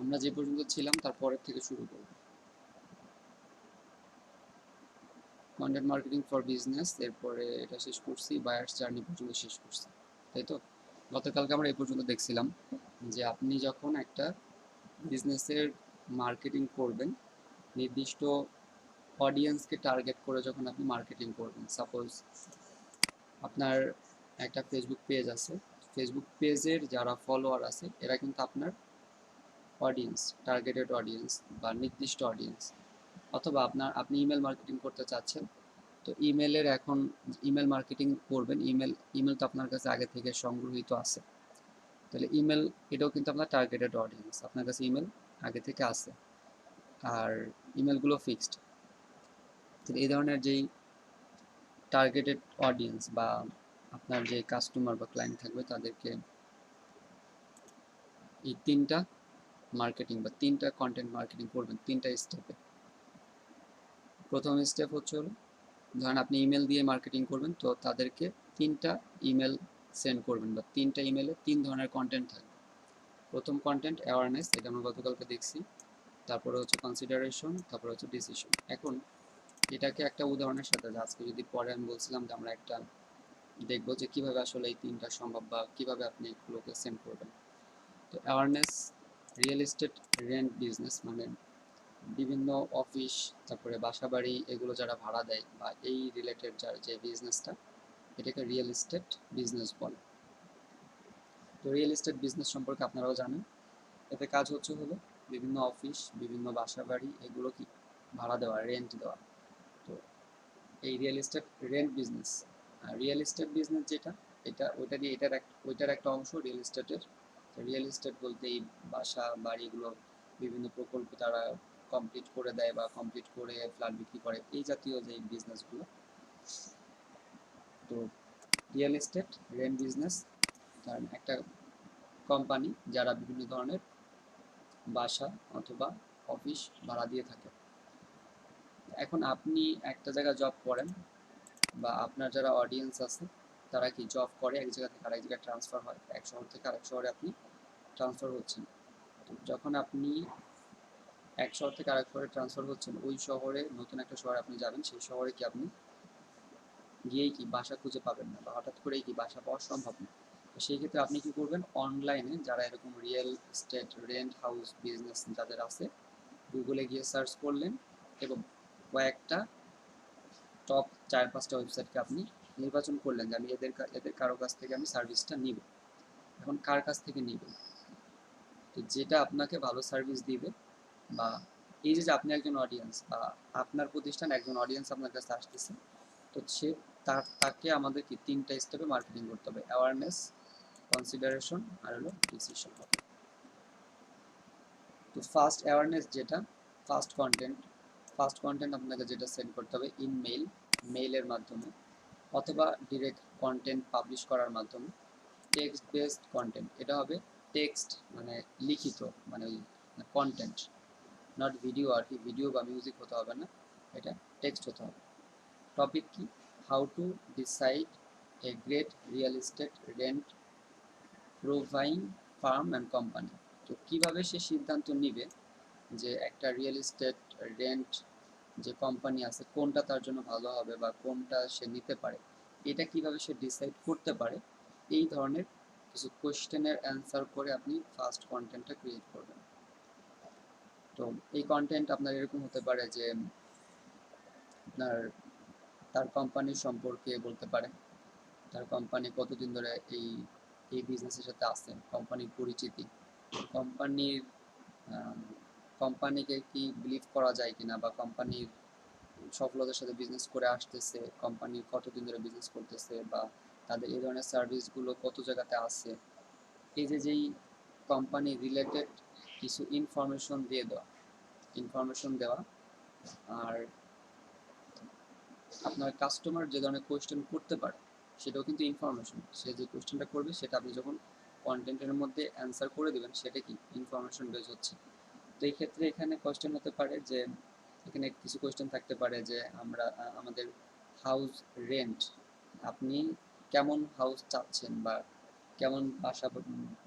আমরা যে পর্যন্ত ছিলাম তার পরের থেকে শুরু করব। কন্টেন্ট মার্কেটিং ফর বিজনেস, এরপরে এটা শেষ করছি, বায়ার্স জার্নি পর্যন্ত শেষ করছি, তাই তো? গতকালকে আমরা এই পর্যন্ত দেখছিলাম যে আপনি যখন একটা বিজনেসের মার্কেটিং করবেন, নির্দিষ্ট অডিয়েন্সকে টার্গেট করে যখন আপনি মার্কেটিং করবেন, সাপোজ আপনার একটা ফেসবুক পেজ আছে, ফেসবুক পেজের যারা ফলোয়ার আছে এরা কিন্তু আপনার অডিয়েন্স, টার্গেটেড অডিয়েন্স বা নির্দিষ্ট অডিয়েন্স। অথবা আপনি ইমেল মার্কেটিং করতে চাচ্ছেন, তো ইমেলের এখন ইমেল মার্কেটিং করবেন, ইমেল তো আপনার কাছে আগে থেকে সংগৃহীত আছে, তাহলে ইমেল এটাও কিন্তু আপনার টার্গেটেড অডিয়েন্স, আপনার কাছে ইমেল আগে থেকে আছে, আর ইমেলগুলো ফিক্সড। তাহলে এই ধরনের যেই টার্গেটেড অডিয়েন্স বা আপনার যে কাস্টমার বা ক্লায়েন্ট থাকবে তাদেরকে এই তিনটা মার্কেটিং বা তিনটা কন্টেন্ট মার্কেটিং করবেন তিনটা স্টেপে। প্রথম স্টেপ হচ্ছে হলো, ধরেন আপনি ইমেল দিয়ে মার্কেটিং করবেন, তো তাদেরকে তিনটা ইমেল সেন্ড করবেন বা তিনটা ইমেলে তিন ধরনের কন্টেন্ট থাকবে। প্রথম কন্টেন্ট অ্যাওয়ারনেস, এটা আমরা গতকালকে দেখছি, তারপরে হচ্ছে কনসিডারেশন, তারপরে হচ্ছে ডিসিশন। এখন এটাকে একটা উদাহরণের সাথে, আজকে যদি পরে আমি বলছিলাম যে আমরা একটা দেখবো যে কিভাবে আসলে এই তিনটা সম্ভব বা কিভাবে আপনি এগুলোকে সেন্ড করবেন। তো awareness, real estate rent business, মানে বিভিন্ন অফিস, তারপরে বাসাবাড়ি এগুলো যারা ভাড়া দেয় বা এই রিলেটেড যার যে বিজনেসটা, এটাকে রিয়েল এস্টেট বিজনেস বলে। তো রিয়েল এস্টেট বিজনেস সম্পর্কে আপনারাও জানেন, এতে কাজ হচ্ছে হলো বিভিন্ন অফিস, বিভিন্ন বাসাবাড়ি এগুলো কি ভাড়া দেওয়া, রেন্ট দেওয়া। তো এই real estate rent business, real estate business যেটা, এটা ওইটা দিয়ে ওইটার একটা অংশ রিয়েল এস্টেটের। রিয়েল এস্টেট বলতে এই বাসা বাড়িগুলো বিভিন্ন প্রকল্প তারা কমপ্লিট করে দেয় বা কমপ্লিট করে ফ্ল্যাট বিক্রি করে, এই জাতীয় যে বিজনেসগুলো। তো রিয়েল এস্টেট রেন্ট বিজনেস কারণ একটা কোম্পানি যারা বিভিন্ন ধরনের বাসা অথবা অফিস ভাড়া দিয়ে থাকে। এখন আপনি একটা জায়গায় জব করেন বা আপনার যারা অডিয়েন্স আছে তারা কি জব করে এক জায়গা থেকে আরেক জায়গায় ট্রান্সফার হয়, এক শহর থেকে আরেক শহরে আপনি ট্রান্সফার হচ্ছেন। তো যখন আপনি এক শহর থেকে আরেক শহরে ট্রান্সফার হচ্ছেন, ওই শহরে নতুন একটা শহরে আপনি যাবেন, সেই শহরে কি আপনি গিয়েই কি বাসা খুঁজে পাবেন না বা হঠাৎ করেই কি বাসা পাওয়া সম্ভব না। তো সেই ক্ষেত্রে আপনি কি করবেন, অনলাইনে যারা এরকম real estate rent house business যাদের আছে, গুগলে গিয়ে সার্চ করলেন এবং কয়েকটা টপ 4-5টা ওয়েবসাইটকে আপনি নির্বাচন করলেন যে আমি এদের কারো কাছ থেকে আমি সার্ভিসটা নিব। এখন কার কাছ থেকে নিবেন, তো যেটা আপনাকে ভালো সার্ভিস দিবে বা এই যে আপনি একজন অডিয়েন্স বা আপনার প্রতিষ্ঠান একজন অডিয়েন্স আপনার কাছে আসতেছে, তো সে তাকে আমাদের কি তিনটা স্টেপে মার্কেটিং করতে হবে, অ্যাওয়ারনেস, কনসিডারেশন আর হলো ডিসিশন। তো ফার্স্ট অ্যাওয়ারনেস যেটা, ফার্স্ট কন্টেন্ট ফার্স্ট কন্টেন্ট আপনাকে যেটা সেন্ড করতে হবে ইন মেইলের মাধ্যমে অথবা ডিরেক্ট কন্টেন্ট পাবলিশ করার মাধ্যমে। টেক্সট বেসড কন্টেন্ট, এটা হবে টেক্সট মানে লিখিত, মানে ওই কন্টেন্ট, নট ভিডিও আর কি, ভিডিও বা মিউজিক হতে হবে না, এটা টেক্সট হতে হবে। টপিক কি, how to decide a great real estate rent providing firm and company. তো কীভাবে সে সিদ্ধান্ত নিবে যে একটা রিয়েল এস্টেট রেন্ট যে কোম্পানি আছে কোনটা তার জন্য ভালো হবে বা কোনটা সে নিতে পারে, এটা কিভাবে সে ডিসাইড করতে পারে, এই ধরনের কিছু কোয়েশ্চেনের অ্যান্সার করে আপনি ফার্স্ট কন্টেন্টটা ক্রিয়েট করবেন। তো এই কন্টেন্ট আপনার এরকম হতে পারে যে আপনার তার কোম্পানির সম্পর্কে বলতে পারেন, তার কোম্পানি কতদিন ধরে এই এই বিজনেসের সাথে আছে, কোম্পানির পরিচিতি, কোম্পানির কোম্পানিকে কি বিলিভ করা যায় কিনা বা কোম্পানির সফলতার সাথে বিজনেস করে আসতেছে, কোম্পানি কতদিন ধরে বিজনেস করতেছে বা তাদের এই ধরনের সার্ভিসগুলো কত জায়গাতে আছে, এই যে যেই কোম্পানি রিলেটেড কিছু ইনফরমেশন দেওয়া। আর আপনার কাস্টমার যে ধরনের কোয়েশ্চেন করতে পারে সেটাও কিন্তু ইনফরমেশন, সে যে কোয়েশ্চেনটা করবে সেটা আপনি যখন কন্টেন্টের মধ্যে অ্যান্সার করে দেবেন সেটা কি ইনফরমেশন বেস হচ্ছে। তো এই ক্ষেত্রে এখানে কোয়েশ্চেন হতে পারে যে, এখানে কিছু কোয়েশ্চেন থাকতে পারে যে আমরা আমাদের হাউস রেন্ট, আপনি কেমন হাউস চাচ্ছেন বা কেমন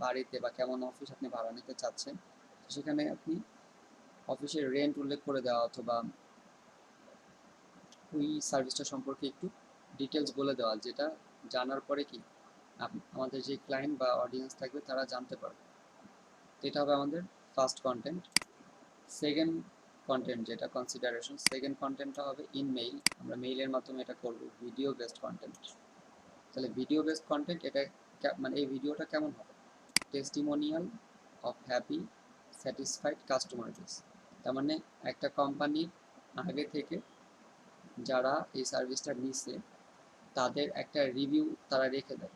বাড়িতে বা কেমন অফিস আপনি ভাড়া নিতে চাচ্ছেন, সেখানে আপনি অফিসের রেন্ট উল্লেখ করে দেওয়া অথবা ওই সার্ভিসটা সম্পর্কে একটু ডিটেলস বলে দেওয়া, যেটা জানার পরে কি আমাদের যে ক্লায়েন্ট বা অডিয়েন্স থাকবে তারা জানতে পারবে। এটা হবে আমাদের ফার্স্ট কন্টেন্ট। সেকেন্ড কন্টেন্ট যেটা কনসিডারেশন, সেকেন্ড কন্টেন্টটা হবে ইন মেইল। আমরা মেইলের মাধ্যমে এটা করব, ভিডিও বেসড কন্টেন্ট। তাহলে ভিডিও বেসড কন্টেন্ট এটা মানে এই ভিডিওটা কেমন হবে? Testimonial of happy satisfied customer base. তার মানে একটা কোম্পানির আগে থেকে যারা এই সার্ভিসটা নিচ্ছে তাদের একটা রিভিউ তারা রেখে দেয়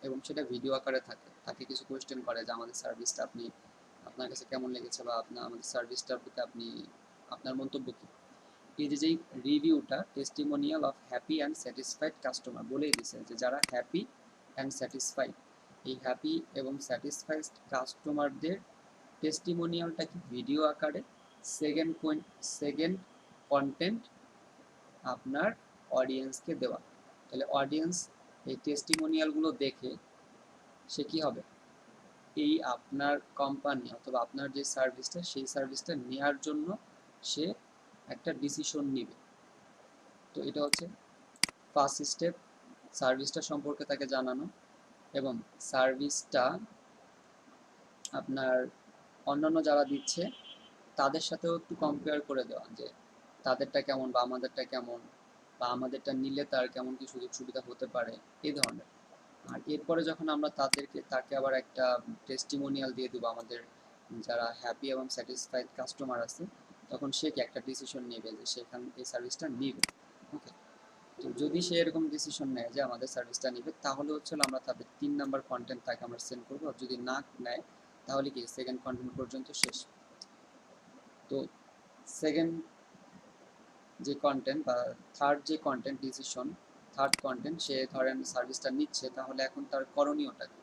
এবং সেটা ভিডিও আকারে থাকে। তাকে কিছু কোয়েশ্চেন করে যে আমাদের সার্ভিসটা আপনার কাছে কেমন লেগেছে, বা আমাদের সার্ভিসটার প্রতি আপনার মন্তব্য কী। এই যে যেই রিভিউটা testimonial of happy and satisfied customer বলেই দিছে যে যারা হ্যাপি অ্যান্ড স্যাটিসফাইড, এই হ্যাপি এবং স্যাটিসফাইড কাস্টমারদের টেস্টিমোনিয়ালটা কি ভিডিও আকারে সেকেন্ড কন্টেন্ট আপনার অডিয়েন্সকে দেওয়া। তাহলে অডিয়েন্স এই টেস্টিমোনিয়ালগুলো দেখে সে কি হবে, এই আপনার কোম্পানি অথবা আপনার যে সার্ভিসটা সেই সার্ভিসটা নেওয়ার জন্য সে একটা ডিসিশন নেবে। তো এটা হচ্ছে ফার্স্ট স্টেপ, সার্ভিসটা সম্পর্কে তাকে জানানো এবং সার্ভিসটা আপনার অন্যান্য যারা দিচ্ছে তাদের সাথেও একটু কম্পেয়ার করে দেওয়া যে তাদেরটা কেমন বা আমাদেরটা কেমন, বা আমাদেরটা নিলে তার কেমন কি সুযোগ সুবিধা হতে পারে, এই ধরনের। আর এরপরে যখন আমরা তাকে আবার একটা টেস্টিমোনিয়াল দিয়ে দেবো আমাদের যারা হ্যাপি এবং স্যাটিসফাইড কাস্টমার আছে, তখন সে কি একটা ডিসিশন নেবে যে সেখান এই সার্ভিসটা নিবে। ওকে, তো যদি সে এরকম ডিসিশন নেয় যে আমাদের সার্ভিসটা নিবে, তাহলে হচ্ছে আমরা তাদের 3 নাম্বার কন্টেন্ট তাকে আমরা সেন্ড করবো। আর যদি না নেয় তাহলে কি সেকেন্ড কন্টেন্ট পর্যন্ত শেষ। তো সেকেন্ড যে কন্টেন্ট বা থার্ড যে কন্টেন্ট ডিসিশন, থার্ড কন্টেন্ট, সে ধরেন সার্ভিসটা নিচ্ছে, তাহলে এখন তার করণীয়টা কি?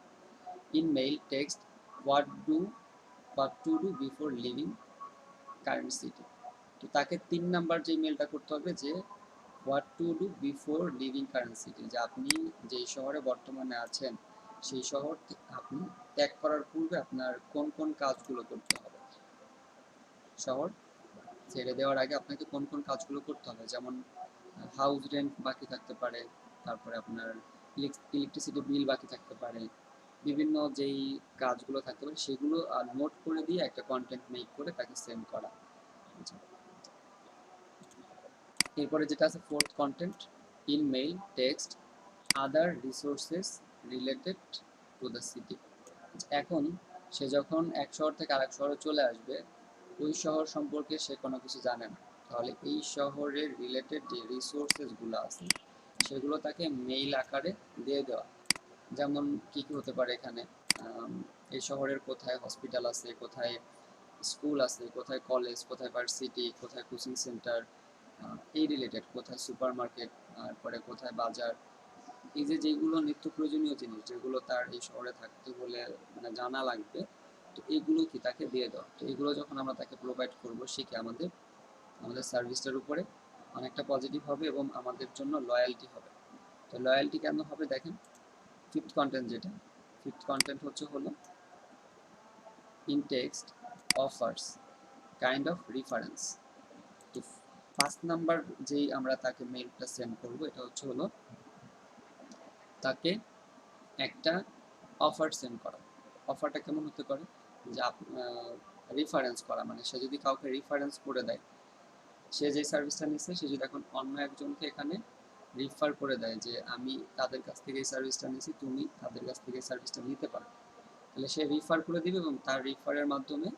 In mail text what to do before living current city. তো তাকে 3 নাম্বার যে মেলটা করতে হবে যে what to do before living current city, যে আপনি যেই শহরে বর্তমানে আছেন সেই শহর আপনি ত্যাগ করার পূর্বে আপনার কোন কোন কাজগুলো করতে হবে। শহর ছেড়ে দেওয়ার আগে আপনাকে কোন কোন কাজগুলো করতে হবে, যেমন হাউস রেন্ট বাকি থাকতে পারে, তারপরে আপনার ইলেকট্রিসিটি বিল বাকি থাকতে পারে, বিভিন্ন যেই কাজগুলো থাকতে পারে সেগুলো নোট করে দিয়ে একটা কন্টেন্ট মেক করে তাকে সেন্ড করা। এরপরে যেটা আছে fourth content, in mail text other resources related to the city. এখন সে যখন এক শহর থেকে আরেক শহরে চলে আসবে, ওই শহর সম্পর্কে সে কোনো কিছু জানে না, তাহলে এই শহরের রিলেটেড যে রিসোর্সেসগুলো আছে সেগুলো তাকে মেইল আকারে দিয়ে দেওয়া। যেমন কি কি হতে পারে এখানে, এই শহরের কোথায় হসপিটাল আছে, কোথায় স্কুল আছে, কোথায় কলেজ, কোথায় ভার্সিটি, কোথায় কোচিং সেন্টার, এই রিলেটেড কোথায় সুপার মার্কেট, তারপরে কোথায় বাজার, এই যে যেগুলো নিত্য প্রয়োজনীয় জিনিস যেগুলো তার এই শহরে থাকতে বলে মানে জানা লাগবে, তো এইগুলো কি তাকে দিয়ে দেওয়া। তো এগুলো যখন আমরা তাকে প্রোভাইড করবো, সে কি আমাদের সার্ভিসটার উপরে অনেকটা পজিটিভ হবে এবং আমাদের জন্য লয়্যালটি হবে। তো লয়্যালটি কেন হবে দেখেন, ফিফথ কন্টেন্ট যেটা, ফিফথ কন্টেন্ট হলো in text offers kind of reference. তো 5 নাম্বার যেই আমরা তাকে মেইলটা সেন্ড করব, এটা হলো তাকে একটা অফার সেন্ড করা। অফারটা কেমন হতে পারে, যে রিফারেন্স করা, মানে সে যদি কাউকে রিফারেন্স করে দেয়, সে যে সার্ভিসটা নিচ্ছে সে যদি এখন অন্য একজনকে এখানে রিফার করে দেয় যে আমি তাদের কাছ থেকে এই সার্ভিসটা নিয়েছি, তুমি তাদের কাছ থেকে এই সার্ভিসটা নিতে পারো, তাহলে সে রিফার করে দিবে এবং তার রিফারের মাধ্যমে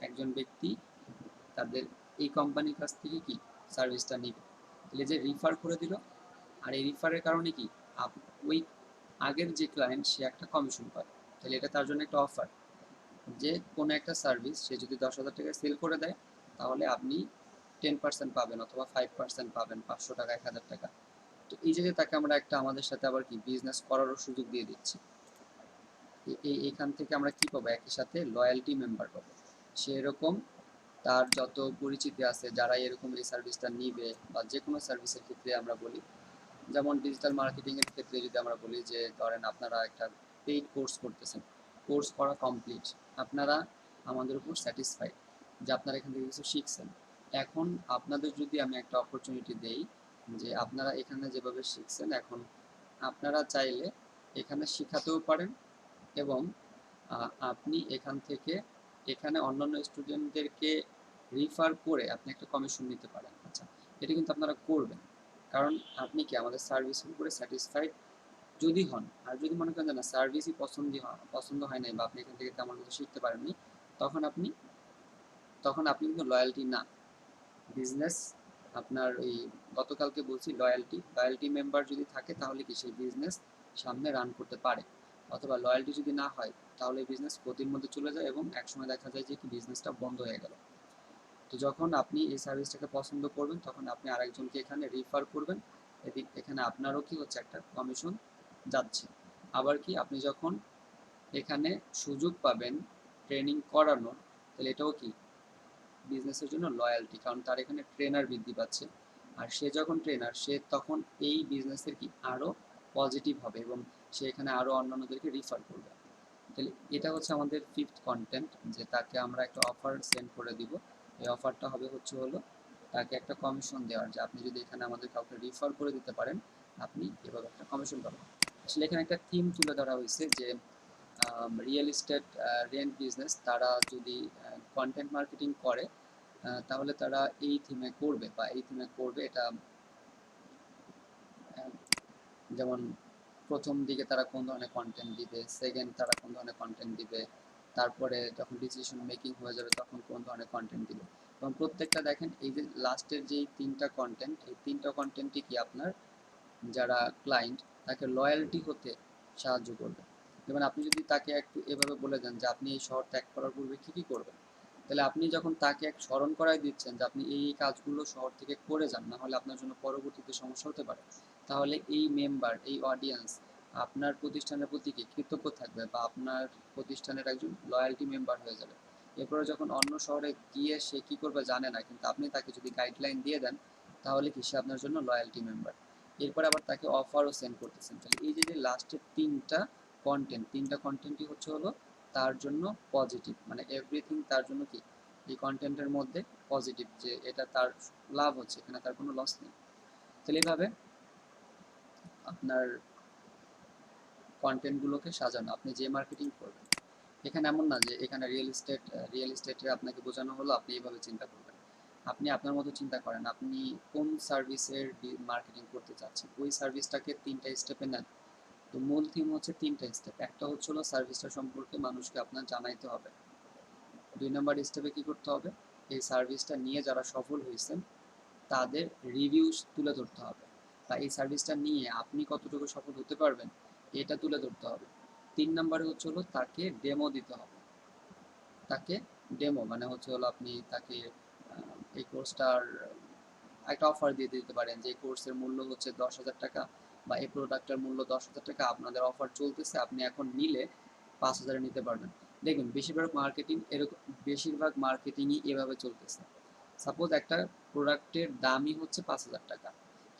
একজন ব্যক্তি তাদের এই কোম্পানির কাছ থেকে কি সার্ভিসটা নিবে। তাহলে যে রিফার করে দিল, আর এই রিফারের কারণে কি ওই আগের যে ক্লায়েন্ট সে একটা কমিশন পায়। তাহলে এটা তার জন্য একটা অফার, যে কোনো একটা সার্ভিস সে যদি 10,000 টাকায় সেল করে দেয় তাহলে আপনি 10% পাবেন অথবা 5% পাবেন, 500 টাকা, 1,000 টাকা। তো এই যে তাকে আমরা একটা আমাদের সাথে আবার কি বিজনেস করারও সুযোগ দিয়ে দিচ্ছি। এখান থেকে আমরা কি পাবো, একই সাথে লয়্যালটি মেম্বার পাবো। সে এরকম তার যত পরিচিতি আছে যারা এরকম এই সার্ভিসটা নিবে, বা যে কোনো সার্ভিসের ক্ষেত্রে আমরা বলি, যেমন ডিজিটাল মার্কেটিংয়ের ক্ষেত্রে যদি আমরা বলি যে ধরেন আপনারা একটা পেইড কোর্স করতেছেন, কোর্স করা কমপ্লিট, আপনারা আমাদের উপর স্যাটিসফাইড যে আপনারা এখান থেকে কিছু শিখছেন। এখন আপনাদের যদি আমি একটা অপরচুনিটি দেই যে আপনারা এখানে যেভাবে শিখছেন, এখন আপনারা চাইলে এখানে শেখাতেও পারেন এবং আপনি এখান থেকে এখানে অন্যান্য স্টুডেন্টদেরকে রিফার করে আপনি একটা কমিশন নিতে পারেন। আচ্ছা, এটা কিন্তু আপনারা করবেন, কারণ আপনি কি আমাদের সার্ভিসের উপরে স্যাটিসফাইড যদি হন। আর যদি মনে করেন যে না, সার্ভিসই পছন্দ হয় নাই বা আপনি এখান থেকে তেমন কিছু শিখতে পারেননি, তখন আপনি কিন্তু লয়্যালটি না। বিজনেস আপনার ওই গতকালকে বলছি লয়্যালটি মেম্বার যদি থাকে তাহলে কি সেই বিজনেস সামনে রান করতে পারে, অথবা লয়্যালটি যদি না হয় তাহলে বিজনেস ক্ষতির মধ্যে চলে যায় এবং একসময় দেখা যায় যে কি বিজনেসটা বন্ধ হয়ে গেল। তো যখন আপনি এই সার্ভিসটাকে পছন্দ করবেন তখন আপনি আরেকজনকে এখানে রিফার করবেন, এখানে আপনারও কি হচ্ছে একটা কমিশন যাচ্ছে। আবার কি আপনি যখন এখানে সুযোগ পাবেন ট্রেনিং করানোর, তাহলে এটাও কি বিজনেসের জন্য লয়্যালটি, কারণ তার এখানে ট্রেনার বৃদ্ধি পাচ্ছে। আর সে যখন ট্রেনার, সে তখন এই বিজনেসের কি আরও পজিটিভ হবে এবং সে এখানে আরও অন্যান্যদেরকে রিফার করবে। তাহলে এটা হচ্ছে আমাদের ফিফথ কন্টেন্ট, যে তাকে আমরা একটা অফার সেন্ড করে দিব। এই অফারটা হবে হলো তাকে একটা কমিশন দেওয়ার, যে আপনি যদি এখানে আমাদের কাউকে রিফার করে দিতে পারেন আপনি এভাবে একটা কমিশন পাবেন। আসলে এখানে একটা থিম তুলে ধরা হয়েছে যে রিয়েল এস্টেট রেন্ট বিজনেস, তারা যদি কন্টেন্ট মার্কেটিং করে তাহলে তারা এই থিমে করবে বা এই থিমে করবে। এটা যেমন প্রথম দিকে তারা কোন ধরনের কন্টেন্ট দিবে, সেকেন্ড তারা কোন ধরনের কন্টেন্ট দিবে, তারপরে যখন ডিসিশন মেকিং হয়ে যাবে তখন কোন ধরনের কন্টেন্ট দিবে। এবং প্রত্যেকটা দেখেন এই যে লাস্টের যেই তিনটা কন্টেন্ট, এই তিনটা কন্টেন্টই কি আপনার যারা ক্লায়েন্ট তাকে লয়্যালটি হতে সাহায্য করবে। যেমন আপনি যদি তাকে একটু এভাবে বলে দেন যে আপনি এই শহর ত্যাগ করার পূর্বে কী কী করবেন, তাহলে আপনি যখন তাকে এক স্মরণ করাই দিচ্ছেন যে আপনি এই কাজগুলো শহর থেকে করে যান, না হলে আপনার জন্য পরবর্তীতে সমস্যা হতে পারে, তাহলে এই মেম্বার, এই অডিয়েন্স আপনার প্রতিষ্ঠানের প্রতি কি কৃতজ্ঞ থাকবে বা আপনার প্রতিষ্ঠানের একজন লয়্যালটি মেম্বার হয়ে যাবে। এরপরে যখন অন্য শহরে গিয়ে সে কী করবে জানে না, কিন্তু আপনি তাকে যদি গাইডলাইন দিয়ে দেন তাহলে কি সে আপনার জন্য লয়্যালটি মেম্বার। এরপরে আবার তাকে অফারও সেন্ড করতেছেন। তাহলে এই যে লাস্টের তিনটা কন্টেন্টই হলো তার জন্য পজিটিভ, মানে এভরিথিং তার জন্য কি এই কন্টেন্টের মধ্যে পজিটিভ, যে এটা তার লাভ হচ্ছে, এখানে তার কোনো লস নেই। তাহলে এইভাবে আপনার কন্টেন্টগুলোকে সাজানো, আপনি যে মার্কেটিং করবেন। এখানে এমন না যে এখানে রিয়েল এস্টেটে আপনাকে বোঝানো হলো আপনি এইভাবে চিন্তা করবেন। আপনি আপনার মতো চিন্তা করেন, আপনি কোন সার্ভিসের মার্কেটিং করতে চাচ্ছেন, ওই সার্ভিসটাকে তিনটা স্টেপে নেন। তো মূল থিম হচ্ছে তিনটা স্টেপ। একটা হলো সার্ভিসটা সম্পর্কে মানুষকে আপনার জানাইতে হবে। 2 নাম্বার স্টেপে কি করতে হবে, এই সার্ভিসটা নিয়ে যারা সফল হয়েছেন তাদের রিভিউ তুলে ধরতে হবে, বা এই সার্ভিসটা নিয়ে আপনি কতটুকু সফল হতে পারবেন এটা তুলে ধরতে হবে। 3 নাম্বারে হলো তাকে ডেমো দিতে হবে। তাকে ডেমো মানে আপনি তাকে এই কোর্সটার একটা অফার দিয়ে দিতে পারেন যে এই কোর্সের মূল্য হচ্ছে 10,000 টাকা, বা এই প্রোডাক্টের মূল্য 10,000 টাকা, আপনাদের অফার চলতেছে, আপনি এখন নিলে 5,000 নিতে পারবেন। দেখুন বেশিরভাগ মার্কেটিংই এভাবে চলতেছে। সাপোজ একটা প্রোডাক্টের দামই হচ্ছে 5,000 টাকা,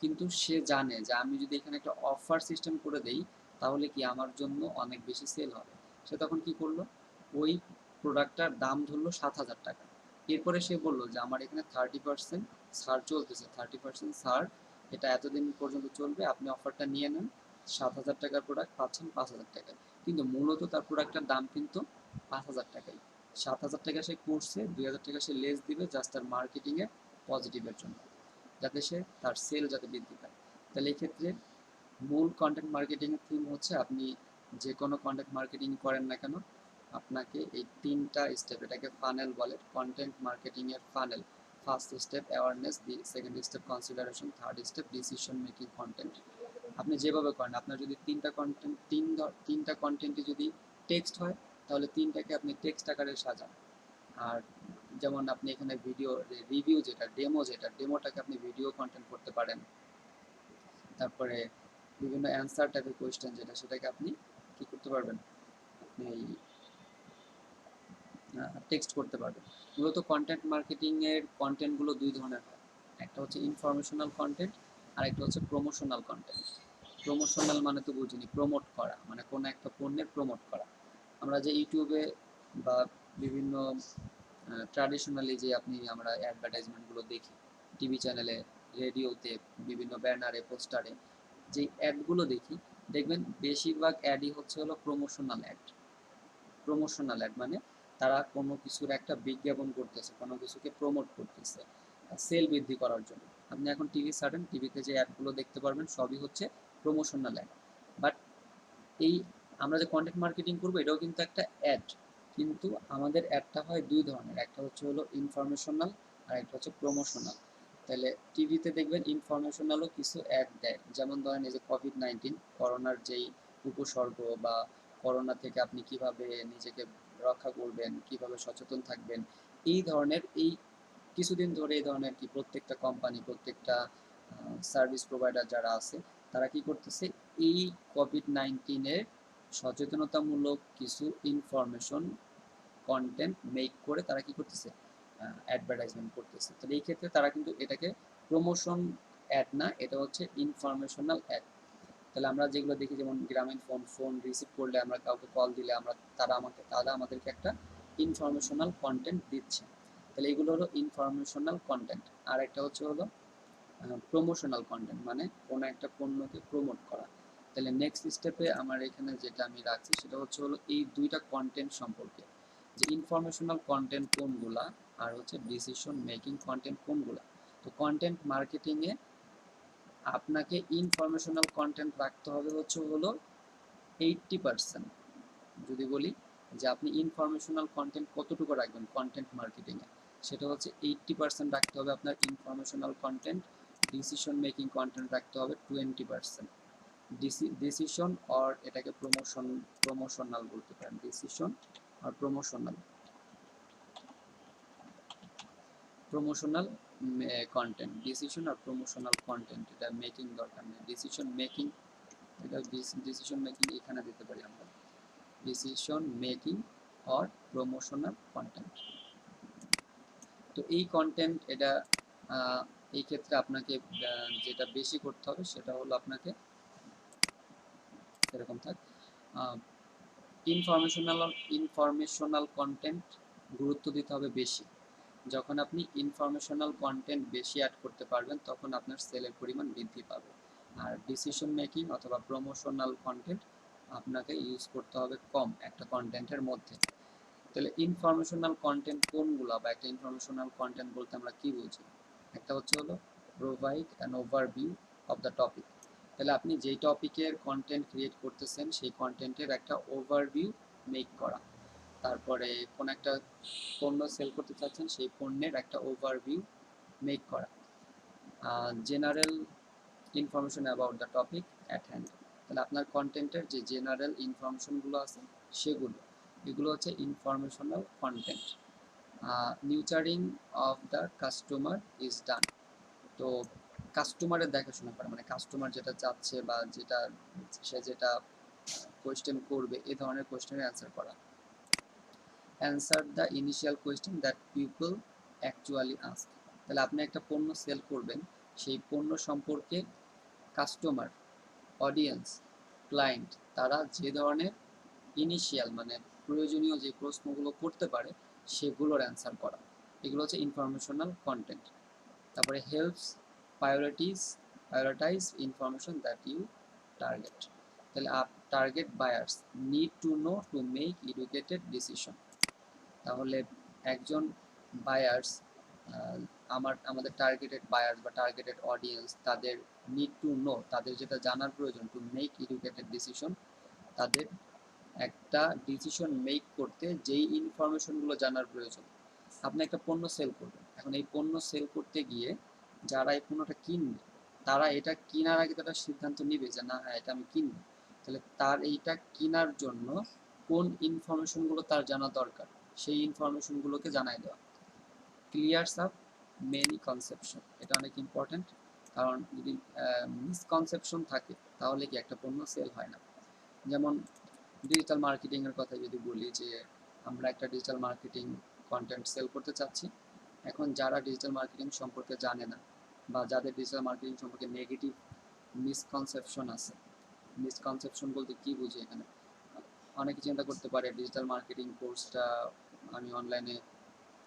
কিন্তু সে জানে যে আমি যদি এখানে একটা অফার সিস্টেম করে দেই তাহলে কি আমার জন্য অনেক বেশি সেল হবে। সে তখন কি করলো, ওই প্রোডাক্টটার দাম ধরলো 7,000 টাকা। এরপরে সে বলল যে আমার এখানে 30% ছাড় চলতেছে, 30% ছাড়, এটা এতদিন পর্যন্ত চলবে, আপনি অফারটা নিয়ে নেন। 7,000 টাকার প্রোডাক্ট পাচ্ছেন 5,000 টাকায়, কিন্তু মূলত তার প্রোডাক্টের দাম কিন্তু 5,000 টাকাই। 7,000 টাকা সে করছে, 2,000 টাকা সে লেস দিবে জাস্ট তার মার্কেটিংয়ে পজিটিভের জন্য, যাতে সে তার সেল যাতে বৃদ্ধি পায়। তাহলে এই ক্ষেত্রে মূল কন্টেন্ট মার্কেটিংয়ের থিম হচ্ছে আপনি যে কোনো কন্টেন্ট মার্কেটিং করেন না কেন আপনাকে এই তিনটা স্টেপ, এটাকে ফানেল বলে, কন্টেন্ট মার্কেটিংয়ের funnel. First step awareness, second step consideration, third step decision making content. আপনি যেভাবে করেন, আপনার যদি তিনটা কন্টেন্টই যদি টেক্সট হয় তাহলে তিনটাকে আপনি টেক্সট আকারে সাজান। আর যেমন আপনি এখানে ভিডিও রিভিউ ডেমোটাকে আপনি ভিডিও কন্টেন্ট করতে পারেন। তারপরে বিভিন্ন অ্যান্সার টাইপের কোয়েশ্চেন সেটাকে আপনি কি করতে পারবেন, আপনি টেক্সট করতে পারবেন। মূলত কন্টেন্ট মার্কেটিং এর কন্টেন্টগুলো দুই ধরনের হয়, একটা হচ্ছে ইনফরমেশনাল কন্টেন্ট আর একটা হচ্ছে প্রমোশনাল কন্টেন্ট। প্রমোশনাল মানে তো বুঝিনি, প্রমোট করা মানে কোনো একটা পণ্যের প্রমোট করা। আমরা যে ইউটিউবে বা বিভিন্ন ট্র্যাডিশনালি যে আমরা অ্যাডভার্টাইজমেন্টগুলো দেখি টিভি চ্যানেলে, রেডিওতে, বিভিন্ন ব্যানারে, পোস্টারে, যে অ্যাডগুলো দেখি, দেখবেন বেশিরভাগ অ্যাডই হচ্ছে হলো প্রমোশনাল অ্যাড। প্রমোশনাল অ্যাড মানে তারা কোনো কিছুর একটা বিজ্ঞাপন করতেছে, কোনো কিছুকে প্রমোট করতেছে সেল বৃদ্ধি করার জন্য। আপনি এখন টিভি ছাড়েন, টিভিতে যে অ্যাডগুলো দেখতে পারবেন সবই হচ্ছে প্রমোশনাল অ্যাড। বাট এই আমরা যে কন্টেন্ট মার্কেটিং করবো এটাও কিন্তু একটা অ্যাড, কিন্তু আমাদের অ্যাডটা হয় দুই ধরনের, একটা হচ্ছে হলো ইনফরমেশনাল আর একটা হচ্ছে প্রমোশনাল। তাহলে টিভিতে দেখবেন ইনফরমেশনালও কিছু অ্যাড দেয়, যেমন ধরেন এই যে কোভিড-19 করোনার যেই উপসর্গ বা করোনা থেকে আপনি কিভাবে নিজেকে রক্ষা করবেন, কিভাবে সচেতন থাকবেন, এই ধরনের এই কিছুদিন ধরে এই ধরনের কি প্রত্যেকটা কোম্পানি, প্রত্যেকটা সার্ভিস প্রোভাইডার যারা আছে তারা কি করতেছে, এই কোভিড-19-এর সচেতনতামূলক কিছু ইনফরমেশন কন্টেন্ট মেক করে তারা কি করতেছে, অ্যাডভার্টাইজমেন্ট করতেছে। তাহলে এই ক্ষেত্রে তারা কিন্তু এটাকে প্রমোশন অ্যাড না, এটা হচ্ছে ইনফরমেশনাল অ্যাড। তাহলে আমরা যেগুলো দেখি, যেমন গ্রামীণ ফোন, ফোন রিসিভ করলে আমরা কাউকে কল দিলে তারা আমাদেরকে একটা ইনফরমেশনাল কন্টেন্ট দিচ্ছে। তাহলে এগুলো হলো ইনফরমেশনাল কন্টেন্ট। আর একটা হচ্ছে হলো প্রমোশনাল কন্টেন্ট, মানে কোনো একটা পণ্যকে প্রমোট করা। তাহলে নেক্সট স্টেপে আমার এখানে যেটা আমি রাখছি সেটা হচ্ছে হলো এই দুইটা কন্টেন্ট সম্পর্কে, যে ইনফরমেশনাল কন্টেন্ট কোনগুলা আর হচ্ছে ডিসিশন মেকিং কন্টেন্ট কোনগুলা। তো কন্টেন্ট মার্কেটিংয়ে আপনাকে ইনফরমেশনাল কন্টেন্ট রাখতে হবে হচ্ছে হলো 80%। যদি বলি যে আপনি ইনফরমেশনাল কন্টেন্ট কতটুকু রাখবেন কন্টেন্ট মার্কেটিংয়ে, সেটা হচ্ছে 80% রাখতে হবে আপনার informational content. Decision making content রাখতে হবে 20%। ডিসিশন অর এটাকে প্রমোশনাল বলতে পারেন, ডিসিশন আর প্রমোশনাল কন্টেন্ট, ডিসিশন আর প্রমোশনাল কন্টেন্ট, এটা মেকিং দরকার নেই। ডিসিশন মেকিং, এটা ডিসিশন মেকিং এখানে দিতে পারি আমরা, decision making or promotional content. তো এই কন্টেন্ট এটা এই ক্ষেত্রে আপনাকে যেটা বেশি করতে হবে সেটা হলো আপনাকে এরকম থাক ইনফরমেশনাল কন্টেন্ট গুরুত্ব দিতে হবে বেশি। যখন আপনি ইনফরমেশনাল কন্টেন্ট বেশি অ্যাড করতে পারবেন তখন আপনার সেলের পরিমাণ বৃদ্ধি পাবে। আর ডিসিশন মেকিং অথবা প্রমোশনাল কন্টেন্ট আপনাকে ইউজ করতে হবে কম একটা কন্টেন্টের মধ্যে। তাহলে ইনফরমেশনাল কন্টেন্ট কোনগুলো, বা একটা ইনফরমেশনাল কন্টেন্ট বলতে আমরা কি বুঝি? একটা হচ্ছে হলো provide an overview of the topic. তাহলে আপনি যেই টপিকের কন্টেন্ট ক্রিয়েট করতেছেন সেই কন্টেন্টের একটা ওভারভিউ মেক করা। তারপরে কোন একটা পণ্য সেল করতে চাচ্ছেন সেই পণ্যের একটা ওভারভিউ মেক করা। General information about the topic at hand. তাহলে আপনার কন্টেন্টের যে জেনারেল ইনফরমেশনগুলো আছে সেগুলো, এগুলো হচ্ছে informational content. Nurturing of the customer is done. তো কাস্টমারের দেখাশোনা করা মানে কাস্টমার যেটা চাচ্ছে বা সে যেটা কোয়েশ্চেন করবে এই ধরনের কোয়েশ্চেনের অ্যান্সার করা। Answer the initial question that people actually ask. তাহলে আপনি একটা পণ্য সেল করবেন, সেই পণ্য সম্পর্কে কাস্টমার, অডিয়েন্স, ক্লায়েন্ট তারা যে ধরনের ইনিশিয়াল মানে প্রয়োজনীয় যে প্রশ্নগুলো করতে পারে সেগুলোর অ্যান্সার করা, এগুলো হচ্ছে ইনফরমেশনাল কন্টেন্ট। তারপরে helps prioritize information that you target. তাহলে target buyers need to know to make educated decision. তাহলে একজন বায়ার্স, আমাদের টার্গেটেড বায়ার্স বা টার্গেটেড অডিয়েন্স তাদের নিড টু নো, তাদের যেটা জানার প্রয়োজন, টু মেক এডুকেটেড ডিসিশন, তাদের একটা ডিসিশন মেক করতে যেই ইনফরমেশনগুলো জানার প্রয়োজন। আপনি একটা পণ্য সেল করবেন, এখন এই পণ্য সেল করতে গিয়ে যারা এই পণ্যটা কিনবে তারা এটা কেনার আগে তারা সিদ্ধান্ত নিবে যে না হ্যাঁ এটা আমি কিনবো। তাহলে তার এইটা কেনার জন্য কোন ইনফরমেশনগুলো তার জানা দরকার সেই ইনফরমেশনগুলোকে জানাই দেওয়া। ক্লিয়ারস আপ মেনি কনসেপশন, এটা অনেক ইম্পর্ট্যান্ট, কারণ যদি মিসকনসেপশন থাকে তাহলে কি একটা পণ্য সেল হয় না। যেমন ডিজিটাল মার্কেটিংয়ের কথা যদি বলি, যে আমরা একটা ডিজিটাল মার্কেটিং কন্টেন্ট সেল করতে চাচ্ছি, এখন যারা ডিজিটাল মার্কেটিং সম্পর্কে জানে না বা যাদের ডিজিটাল মার্কেটিং সম্পর্কে নেগেটিভ মিসকনসেপশন আছে, মিসকনসেপশন বলতে কি বুঝি এখানে, অনেকে চিন্তা করতে পারে ডিজিটাল মার্কেটিং কোর্সটা আমি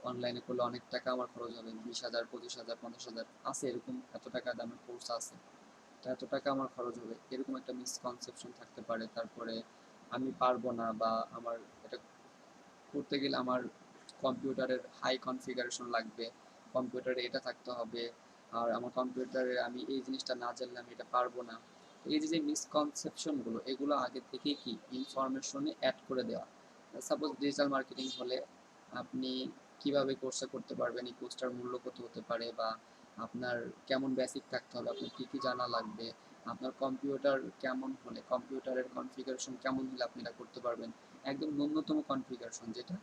অনলাইনে করলে অনেক টাকা আমার খরচ হবে, 20,000, 25,000, 50,000 আছে, এরকম এত টাকা দামের কোর্স আছে, তো এত টাকা আমার খরচ হবে, এরকম একটা মিসকনসেপশন থাকতে পারে। তারপরে আমি পারবো না, বা আমার এটা করতে গেলে আমার কম্পিউটারের হাই কনফিগারেশন লাগবে, কম্পিউটারে এটা থাকতে হবে, আর আমার কম্পিউটারে আমি এই জিনিসটা না জানলে আমি এটা পারবো না। এই যে যে মিসকনসেপশনগুলো, এগুলো আগে থেকেই কি ইনফরমেশনে অ্যাড করে দেওয়া। সাপোজ ডিজিটাল মার্কেটিং হলে আপনি কিভাবে কোর্সটা করতে পারবেন, এই কোর্সটার মূল্য কত হতে পারে, বা আপনার কেমন বেসিক থাকতে হবে, আপনার কী কী জানা লাগবে, আপনার কম্পিউটার কেমন হলে, কম্পিউটারের কনফিগারেশন কেমন হলে আপনি এটা করতে পারবেন। একদম ন্যূনতম কনফিগারেশন, যেটা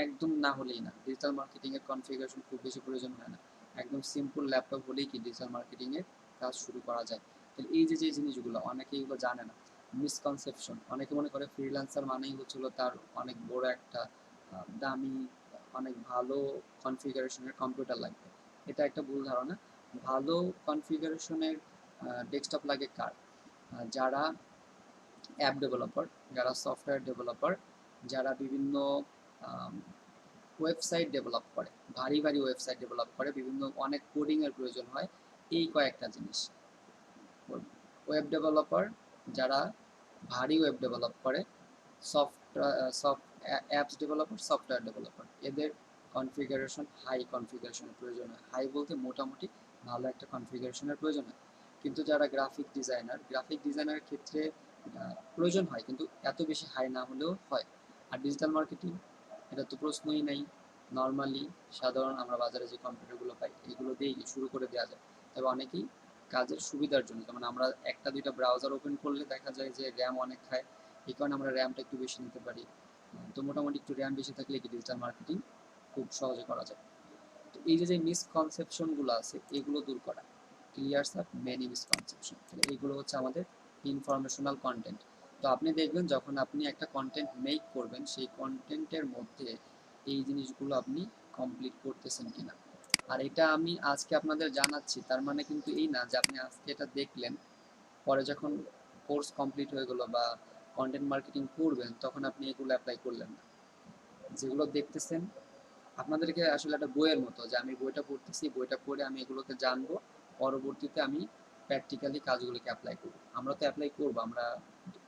একদম না হলেই না, ডিজিটাল মার্কেটিং এর কনফিগারেশন খুব বেশি প্রয়োজন হয় না, একদম সিম্পল ল্যাপটপ হলেই কি ডিজিটাল মার্কেটিং এর কাজ শুরু করা যায়। তাহলে এই যে যে জিনিসগুলো অনেকে এগুলো জানে না, মিসকনসেপশন, অনেকে মনে করে ফ্রিল্যান্সার মানেই হচ্ছিল তার অনেক বড় একটা দামি, অনেক ভালো কনফিগারেশনের কম্পিউটার লাগবে। এটা একটা ভুল ধারণা। ভালো কনফিগারেশনের ডেস্কটপ লাগে কার? যারা অ্যাপ ডেভেলপার, যারা সফটওয়্যার ডেভেলপার, যারা বিভিন্ন ওয়েবসাইট ডেভেলপ করে, ভারী ভারী ওয়েবসাইট ডেভেলপ করে, বিভিন্ন অনেক কোডিংয়ের প্রয়োজন হয়, এই কয়েকটা জিনিস। ওয়েব ডেভেলপার যারা ভারী ওয়েব ডেভেলপ করে, অ্যাপস ডেভেলপার, সফটওয়্যার ডেভেলপার, এদের কনফিগারেশন হাই কনফিগারেশনের প্রয়োজন হয়। হাই বলতে মোটামুটি ভালো একটা কনফিগারেশনের প্রয়োজন হয়। কিন্তু যারা গ্রাফিক ডিজাইনারের ক্ষেত্রে প্রয়োজন হয়, কিন্তু এত বেশি হাই না হলেও হয়। আর ডিজিটাল মার্কেটিং, এটা তো প্রশ্নই নাই। নর্মালি সাধারণ আমরা বাজারে যে কম্পিউটারগুলো পাই, এগুলো দিয়েই শুরু করে দেওয়া যায়। তবে অনেকেই কাজের সুবিধার জন্য, যেমন আমরা একটা দুইটা ব্রাউজার ওপেন করলে দেখা যায় যে র্যাম অনেক খায়, এই কারণে আমরা র্যামটা একটু বেশি নিতে পারি। তো মোটামুটি একটু র্যাম বেশি থাকলে কি ডিজিটাল মার্কেটিং খুব সহজে করা যায়। তো এই যে যে মিসকনসেপশনগুলো আছে, এগুলো দূর করা, ক্লিয়ারস আপ মেনি মিসকনসেপশন, এইগুলো হচ্ছে আমাদের ইনফরমেশনাল কন্টেন্ট। তো আপনি দেখবেন যখন আপনি একটা কন্টেন্ট মেক করবেন, সেই কন্টেন্টের মধ্যে এই জিনিসগুলো আপনি কমপ্লিট করতেছেন কিনা। আর এটা আমি আজকে আপনাদের জানাচ্ছি, তার মানে কিন্তু এই না যে আপনি আজকে এটা দেখলেন, পরে যখন কোর্স কমপ্লিট হয়ে গেল বা কন্টেন্ট মার্কেটিং করবেন, তখন আপনি এগুলো অ্যাপ্লাই করলেন না। যেগুলো দেখতেছেন আপনাদেরকে আসলে একটা বইয়ের মতো, যে আমি বইটা পড়তেছি, বইটা পড়ে আমি এগুলোকে জানবো, পরবর্তীতে আমি প্র্যাকটিক্যালি কাজগুলোকে অ্যাপ্লাই করবো। আমরা তো অ্যাপ্লাই করবো, আমরা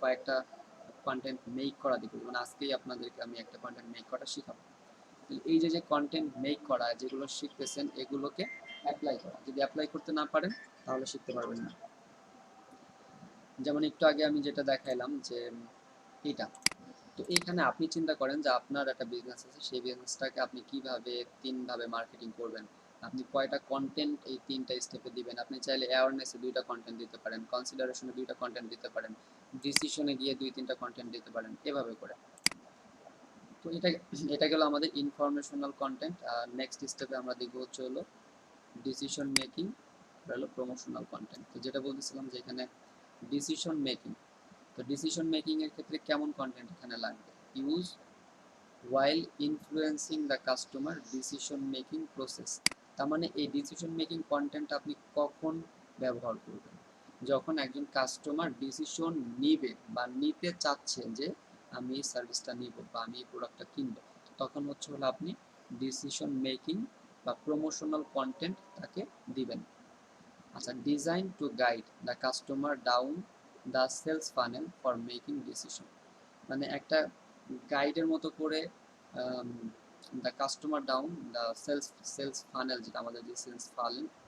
কয়েকটা কন্টেন্ট মেক করা দিব, যেমন আজকেই আপনাদেরকে আমি একটা কন্টেন্ট মেক করা শিখাবো। এই যে যে কন্টেন্ট মেক করা, যেগুলো শিখতেছেন, এগুলোকে অ্যাপ্লাই করা। যদি অ্যাপ্লাই করতে না পারেন তাহলে শিখতে পারবেন না। যেমন একটু আগে আমি যেটা দেখাইলাম যে এটা, তো এইখানে আপনি চিন্তা করেন যে আপনার একটা বিজনেস আছে, সেই বিজনেসটাকে আপনি কিভাবে 3 ভাবে মার্কেটিং করবেন, আপনি কয়টা কন্টেন্ট এই 3টা স্টেপে দিবেন। আপনি চাইলে অ্যাওয়ারনেসে 2টা কন্টেন্ট দিতে পারেন, কনসিডারেশনে 2টা কন্টেন্ট দিতে পারেন, ডিসিশনে গিয়ে 2-3টা কন্টেন্ট দিতে পারেন, এভাবে করে। তো এটা এটা গেল আমাদের ইনফরমেশনাল কন্টেন্ট। আর নেক্সট স্টেপে আমরা দেখবো হচ্ছে হলো ডিসিশন মেকিং, হলো প্রমোশনাল কন্টেন্ট। তো যেটা বলতেছিলাম যে এখানে ডিসিশন মেকিং, তো ডিসিশন মেকিং এর ক্ষেত্রে কেমন কন্টেন্ট এখানে লাগবে? Use while influencing the customer decision making process। তার মানে এই ডিসিশন মেকিং কন্টেন্ট আপনি কখন ব্যবহার করবেন? যখন একজন কাস্টমার ডিসিশন নিবে বা নিতে চাচ্ছে যে আমি এই সার্ভিসটা নিব বা আমি এই প্রোডাক্টটা কিনবো, তখন হচ্ছে হলো আপনি ডিসিশন মেকিং বা প্রমোশনাল কন্টেন্ট তাকে দিবেন। আচ্ছা, design to guide the customer down the sales funnel for making decision, মানে একটা গাইডের মতো করে the customer down the sales funnel, যেটা আমাদের যে সেলস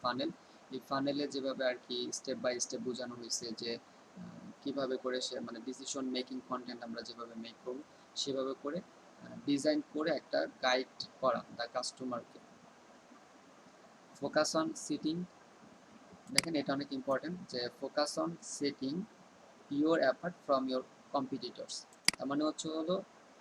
ফানেল, এই ফানেলে যেভাবে আর কি স্টেপ বাই স্টেপ বোঝানো হয়েছে যে কিভাবে করে সে, মানে ডিসিশন মেকিং কন্টেন্ট আমরা যেভাবে মেক করব, সেভাবে করে ডিজাইন করে একটা গাইড করা দ্য কাস্টমারকে। ফোকাস অন সিটিং, দেখেন এটা অনেক ইম্পর্টেন্ট, যে focus on setting your apart from your competitors. তার মানে হচ্ছে হলো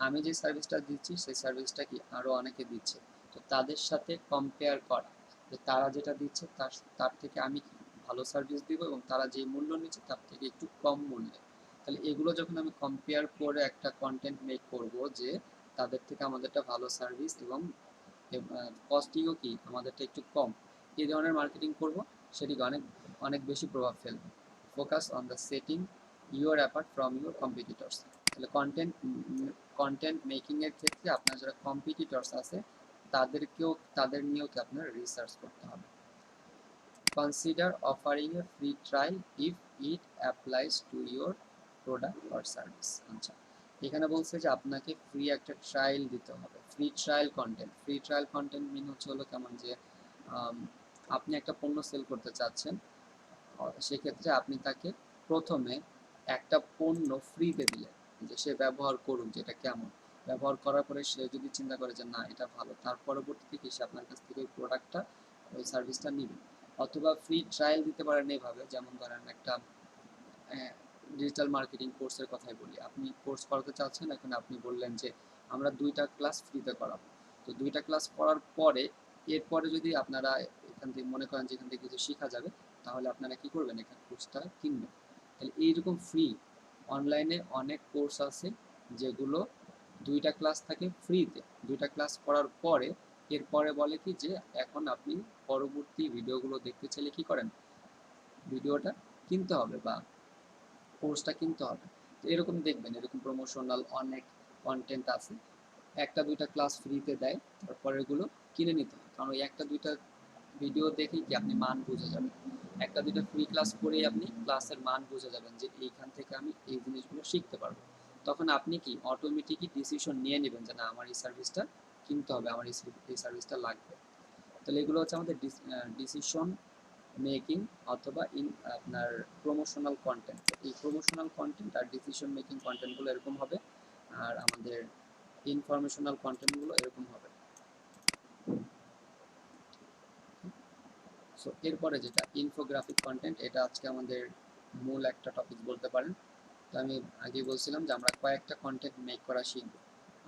আমি যে সার্ভিসটা দিচ্ছি, সেই সার্ভিসটা কি আরও অনেকে দিচ্ছে, তো তাদের সাথে কম্পেয়ার করা, যে তারা যেটা দিচ্ছে তার তার থেকে আমি ভালো সার্ভিস দিব, এবং তারা যে মূল্য নিচ্ছে তার থেকে একটু কম মূল্যে। তাহলে এগুলো যখন আমি কম্পেয়ার করে একটা কন্টেন্ট মেক করব, যে তাদের থেকে আমাদেরটা ভালো সার্ভিস এবং কস্টিংও কি আমাদেরটা একটু কম, এই ধরনের মার্কেটিং করব, সেটিকে অনেক অনেক বেশি প্রভাব ফেলবে। Focus on the setting your apart from your competitors. তাহলে কন্টেন্ট মেকিং এর ক্ষেত্রে আপনার যারা কম্পিটিটরস আছে তাদের নিয়েও কি আপনার রিসার্চ করতে হবে। Consider offering A free trial if it applies to your product or service. আচ্ছা, এখানে বলছে যে আপনাকে ফ্রি একটা ট্রায়াল দিতে হবে। ফ্রি ট্রায়াল কন্টেন্ট মিন হলো কেমন, যে আপনি একটা পণ্য সেল করতে চাচ্ছেন, সেক্ষেত্রে আপনি তাকে প্রথমে একটা পণ্য ফ্রিতে দিলেন, যে সে ব্যবহার করুক, যেটা কেমন, ব্যবহার করার পরে সে যদি চিন্তা করে যে না এটা ভালো, তার পরবর্তীতে কি সে আপনার কাছ থেকে ওই প্রোডাক্টটা, ওই সার্ভিসটা নিবে। অথবা ফ্রি ট্রায়াল দিতে পারেন এইভাবে, যেমন ধরেন একটা ডিজিটাল মার্কেটিং কোর্সের কথাই বলি, আপনি কোর্স করাতে চাচ্ছেন, এখন আপনি বললেন যে আমরা 2টা ক্লাস ফ্রিতে করাবো। তো 2টা ক্লাস করার পরে এরপরে যদি আপনারা এখান থেকে মনে করেন যে এখান থেকে কিছু শেখা যাবে, তাহলে আপনারা কি করবেন, এখানে কোর্সটা কিনবেন। তাহলে এইরকম ফ্রি অনলাইনে অনেক কোর্স আছে যেগুলো 2টা ক্লাস থাকে ফ্রিতে, 2টা ক্লাস করার পরে এরপরে বলে কি যে এখন আপনি পরবর্তী ভিডিওগুলো দেখতে চাইলে কি করেন, ভিডিওটা কিনতে হবে বা কোর্সটা কিনতে হবে। তো এরকম দেখবেন, এরকম প্রমোশনাল অনেক কন্টেন্ট আছে, 1টা 2টা ক্লাস ফ্রিতে দেয়, তারপর এগুলো কিনে নিতে হয়। কারণ ওই 1টা 2টা ভিডিও দেখেই কি আপনি মান বুঝে যাবেন, 1টা 2টা ফ্রি ক্লাস করেই আপনি ক্লাসের মান বুঝে যাবেন যে এইখান থেকে আমি এই জিনিসগুলো শিখতে পারবো। তখন আপনি কি অটোমেটিকই ডিসিশন নিয়ে নেবেন যে না আমার এই সার্ভিসটা কিনতে হবে, আমার এই সার্ভিসটা লাগবে। তাহলে এগুলো হচ্ছে আমাদের ডিসিশন মেকিং অথবা আপনার প্রমোশনাল কন্টেন্ট। এই প্রমোশনাল কন্টেন্ট আর ডিসিশন মেকিং কন্টেন্টগুলো এরকম হবে, আর আমাদের ইনফরমেশনাল কন্টেন্টগুলো এরকম হবে। সো এরপরে যেটা ইনফোগ্রাফিক কন্টেন্ট, এটা আজকে আমাদের মূল একটা টপিক বলতে পারেন। তো আমি আগে বলছিলাম যে আমরা কয়েকটা কন্টেন্ট মেক করা শিখব,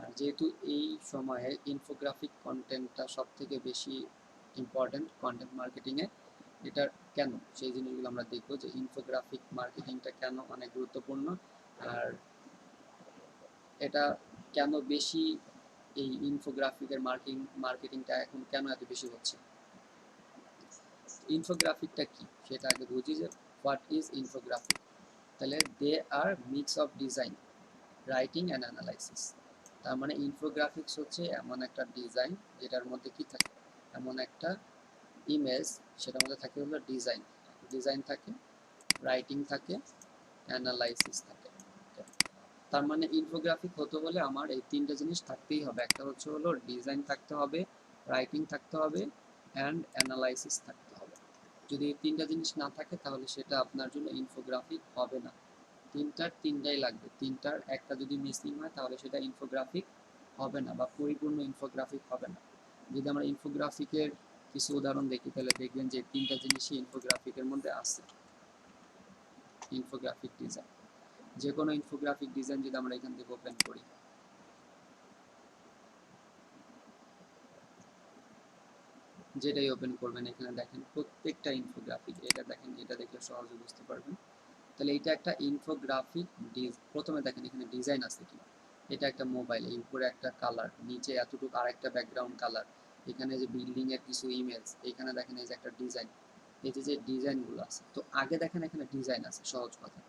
আর যেহেতু এই সময়ে ইনফোগ্রাফিক কন্টেন্টটা সব থেকে বেশি ইম্পর্টেন্ট কন্টেন্ট মার্কেটিংয়ে, এটা কেন সেই জিনিসগুলো আমরা দেখবো, যে ইনফোগ্রাফিক মার্কেটিংটা কেন অনেক গুরুত্বপূর্ণ, আর এটা কেন বেশি, এই ইনফোগ্রাফিকের মার্কেটিংটা এখন কেন এত বেশি হচ্ছে। ইনফোগ্রাফিকটা কি সেটা আগে বুঝি, যে হোয়াট ইজ ইনফোগ্রাফিক। তাহলে they are mix of design, writing and analysis. তার মানে ইনফোগ্রাফিক্স হচ্ছে এমন একটা ডিজাইন যেটার মধ্যে কি থাকে, এমন একটা ইমেজ, সেটার মধ্যে থাকে হলো ডিজাইন থাকে, রাইটিং থাকে, অ্যানালাইসিস থাকে। তার মানে ইনফোগ্রাফিক হতে হলে আমার এই 3টে জিনিস থাকতেই হবে। একটা হচ্ছে হলো ডিজাইন থাকতে হবে, রাইটিং থাকতে হবে, অ্যান্ড অ্যানালাইসিস থাকতে হবে। যদি এই 3টা জিনিস না থাকে তাহলে সেটা আপনার জন্য ইনফোগ্রাফিক হবে না। তিনটাই লাগবে, তিনটার একটা যদি মিসিং হয় তাহলে সেটা ইনফোগ্রাফিক হবে না বা পরিপূর্ণ ইনফোগ্রাফিক হবে না। যদি আমরা ইনফোগ্রাফিকের কিছু উদাহরণ দেখি তাহলে দেখবেন যে 3টা জিনিসই ইনফোগ্রাফিকের মধ্যে আছে। ইনফোগ্রাফিক ডিজাইন, যে কোনো ইনফোগ্রাফিক ডিজাইন যদি আমরা এখান থেকে ওপেন করি, যেটাই ওপেন করবেন এখানে দেখেন প্রত্যেকটা ইনফোগ্রাফিক, এটা দেখেন, এটা দেখলে সহজে বুঝতে পারবেন। তাহলে এটা একটা ইনফোগ্রাফিক। প্রথমে দেখেন এখানে ডিজাইন আছে কি, এটা একটা মোবাইল, এই উপরে একটা কালার, নিচে এতটুকু আর একটা ব্যাকগ্রাউন্ড কালার, এখানে যে বিল্ডিং এর কিছু ইমেজ, এখানে দেখেন এই যে একটা ডিজাইন, এই যে ডিজাইনগুলো আছে। তো আগে দেখেন এখানে ডিজাইন আছে, সহজ কথা,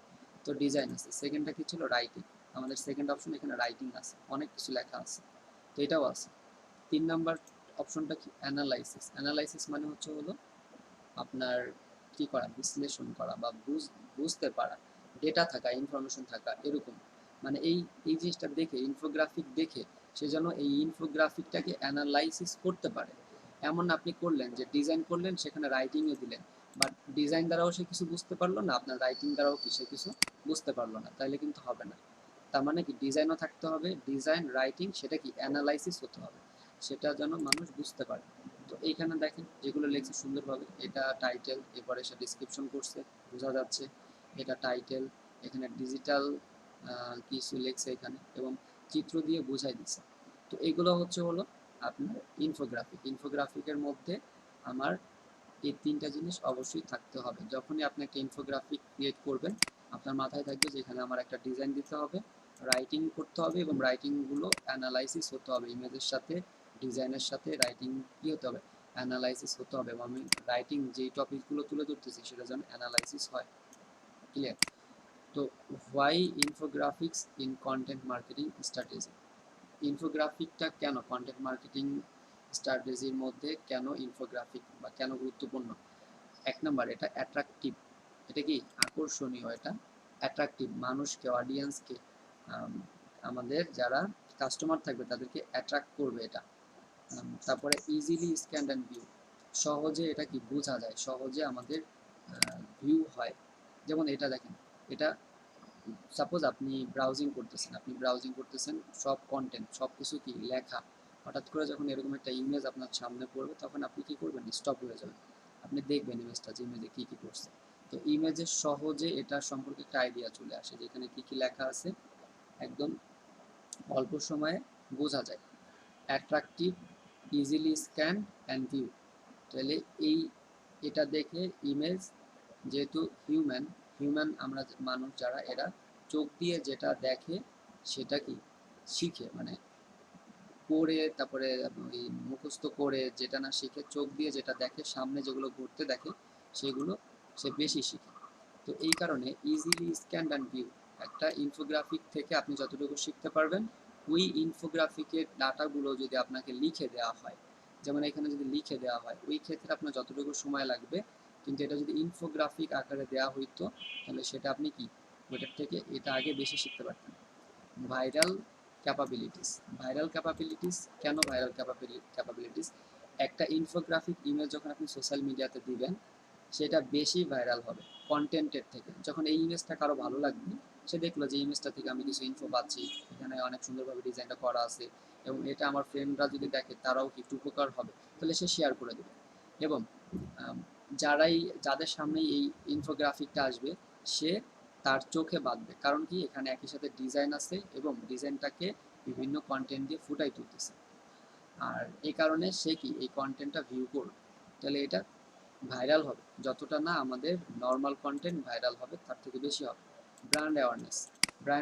তো ডিজাইন আছে। সেকেন্ডটা কি ছিল, রাইটিং। আমাদের সেকেন্ড অপশন এখানে রাইটিং আছে, অনেক কিছু লেখা আছে, তো এটাও আছে। 3 নাম্বার অপশনটা কি, অ্যানালাইসিস মানে হচ্ছে হলো আপনার কি করা, বিশ্লেষণ করা বা বুঝতে পারা, ডেটা থাকা, ইনফরমেশন থাকা, এরকম। মানে এই এই জিনিসটা দেখে, ইনফোগ্রাফিক দেখে সে যেন এই ইনফোগ্রাফিকটাকে অ্যানালাইসিস করতে পারে। এমন আপনি করলেন যে ডিজাইন করলেন, সেখানে রাইটিংও দিলেন, বাট ডিজাইন দ্বারাও সে কিছু বুঝতে পারলো না, আপনার রাইটিং দ্বারাও কি সে কিছু বুঝতে পারলো না, তাহলে কিন্তু হবে না। তার মানে কি ডিজাইনও থাকতে হবে, ডিজাইন রাইটিং, সেটা কি অ্যানালাইসিস হতে হবে, সেটা যেন মানুষ বুঝতে পারে। তো এইখানে দেখেন যেগুলো লেখছে সুন্দরভাবে, এটা টাইটেল, এরপরে সে ডিসক্রিপশন করছে, বোঝা যাচ্ছে এটা টাইটেল, এখানে ডিজিটাল কিছু লেখছে এখানে, এবং চিত্র দিয়ে বোঝাই দিচ্ছে। তো এগুলো হচ্ছে হলো আপনার ইনফোগ্রাফিকের মধ্যে আমার এই 3টা জিনিস অবশ্যই থাকতে হবে। যখনই আপনি একটা ইনফোগ্রাফিক ক্রিয়েট করবেন, আপনার মাথায় থাকবে যে এখানে আমার একটা ডিজাইন দিতে হবে, রাইটিং করতে হবে, এবং রাইটিংগুলো অ্যানালাইসিস হতে হবে, ইমেজের সাথে ডিজাইনের সাথে রাইটিং কি হতে হবে, অ্যানালাইসিস হতে হবে, আমি রাইটিং যেই টপিকগুলো তুলে ধরতেছি সেটা যেন অ্যানালাইসিস হয়। ক্লিয়ার? তো why infographics in content marketing strategy, ইনফোগ্রাফিকটা কেন কন্টেন্ট মার্কেটিং স্ট্র্যাটেজির মধ্যে কেন ইনফোগ্রাফিক বা কেন গুরুত্বপূর্ণ? এক নম্বর, এটা অ্যাট্রাকটিভ, এটা কি আকর্ষণীয়, এটা অ্যাট্রাকটিভ, মানুষকে অডিয়েন্সকে আমাদের যারা কাস্টমার থাকবে তাদেরকে অ্যাট্রাক্ট করবে এটা। তারপরে ইজিলি স্ক্যান অ্যান্ড ভিউ, সহজে এটা কি বোঝা যায়, সহজে আমাদের ভিউ হয়। যেমন এটা দেখেন, এটা সাপোজ আপনি ব্রাউজিং করতেছেন, সব কন্টেন্ট সব কিছু কি লেখা, হঠাৎ করে যখন এরকম একটা ইমেজ আপনার সামনে পড়বে তখন আপনি কি করবেন, স্টপ হয়ে যাবেন, আপনি দেখবেন ইমেজটা যে ইমেজে কী কী করছে। তো ইমেজে সহজে এটা সম্পর্কে একটা আইডিয়া চলে আসে, যেখানে কী কী লেখা আছে একদম অল্প সময়ে বোঝা যায়। Attractive, easily scan and view, তাহলে এটা দেখে ইমেজ, যেহেতু হিউম্যান আমরা মানুষ যারা, এরা চোখ দিয়ে যেটা দেখে সেটা কি শিখে, মানে পড়ে তারপরে ওই মুখস্থ করে যেটা না শিখে, চোখ দিয়ে যেটা দেখে, সামনে যেগুলো ঘুরতে দেখে সেগুলো সে বেশি শিখে। তো এই কারণে ইজিলি স্ক্যান অ্যান্ড ভিউ, একটা ইনফোগ্রাফিক থেকে আপনি যতটুকু শিখতে পারবেন, ওই ইনফোগ্রাফিকের ডাটাগুলো যদি আপনাকে লিখে দেওয়া হয়, যেমন এখানে যদি লিখে দেওয়া হয়, ওই ক্ষেত্রে আপনার যতটুকু সময় লাগবে, কিন্তু এটা যদি ইনফোগ্রাফিক আকারে দেওয়া হইতো তাহলে সেটা আপনি কি ওইটার থেকে এটা আগে বেশি শিখতে পারতেন। ভাইরাল ক্যাপাবিলিটিস, কেন ভাইরাল ক্যাপাবিলিটিস? একটা ইনফোগ্রাফিক ইমেজ যখন আপনি সোশ্যাল মিডিয়াতে দিবেন, সেটা বেশি ভাইরাল হবে কন্টেন্টের থেকে। যখন এই ইমেজটা কারো ভালো লাগবে, সে দেখলো যে ইমেজটা থেকে আমি কিছু ইনফো পাচ্ছি, এখানে অনেক সুন্দরভাবে ডিজাইনটা করা আছে, এবং এটা আমার ফ্রেন্ডরা যদি দেখে তারাও একটু উপকার হবে, তাহলে সে শেয়ার করে দেবে। এবং যাদের সামনেই এই ইনফোগ্রাফিকটা আসবে, সে তার চোখে বাঁধবে, কারণ কি এখানে একই সাথে ডিজাইন আছে এবং ডিজাইনটাকে বিভিন্ন কন্টেন্ট দিয়ে ফুটাই তুলতেছে, আর এই কারণে সে কি এই কন্টেন্টটা ভিউ করবে, তাহলে এটা ভাইরাল হবে। যতটা না আমাদের নর্মাল কন্টেন্ট ভাইরাল হবে তার থেকে বেশি হবে। ব্র্যান্ড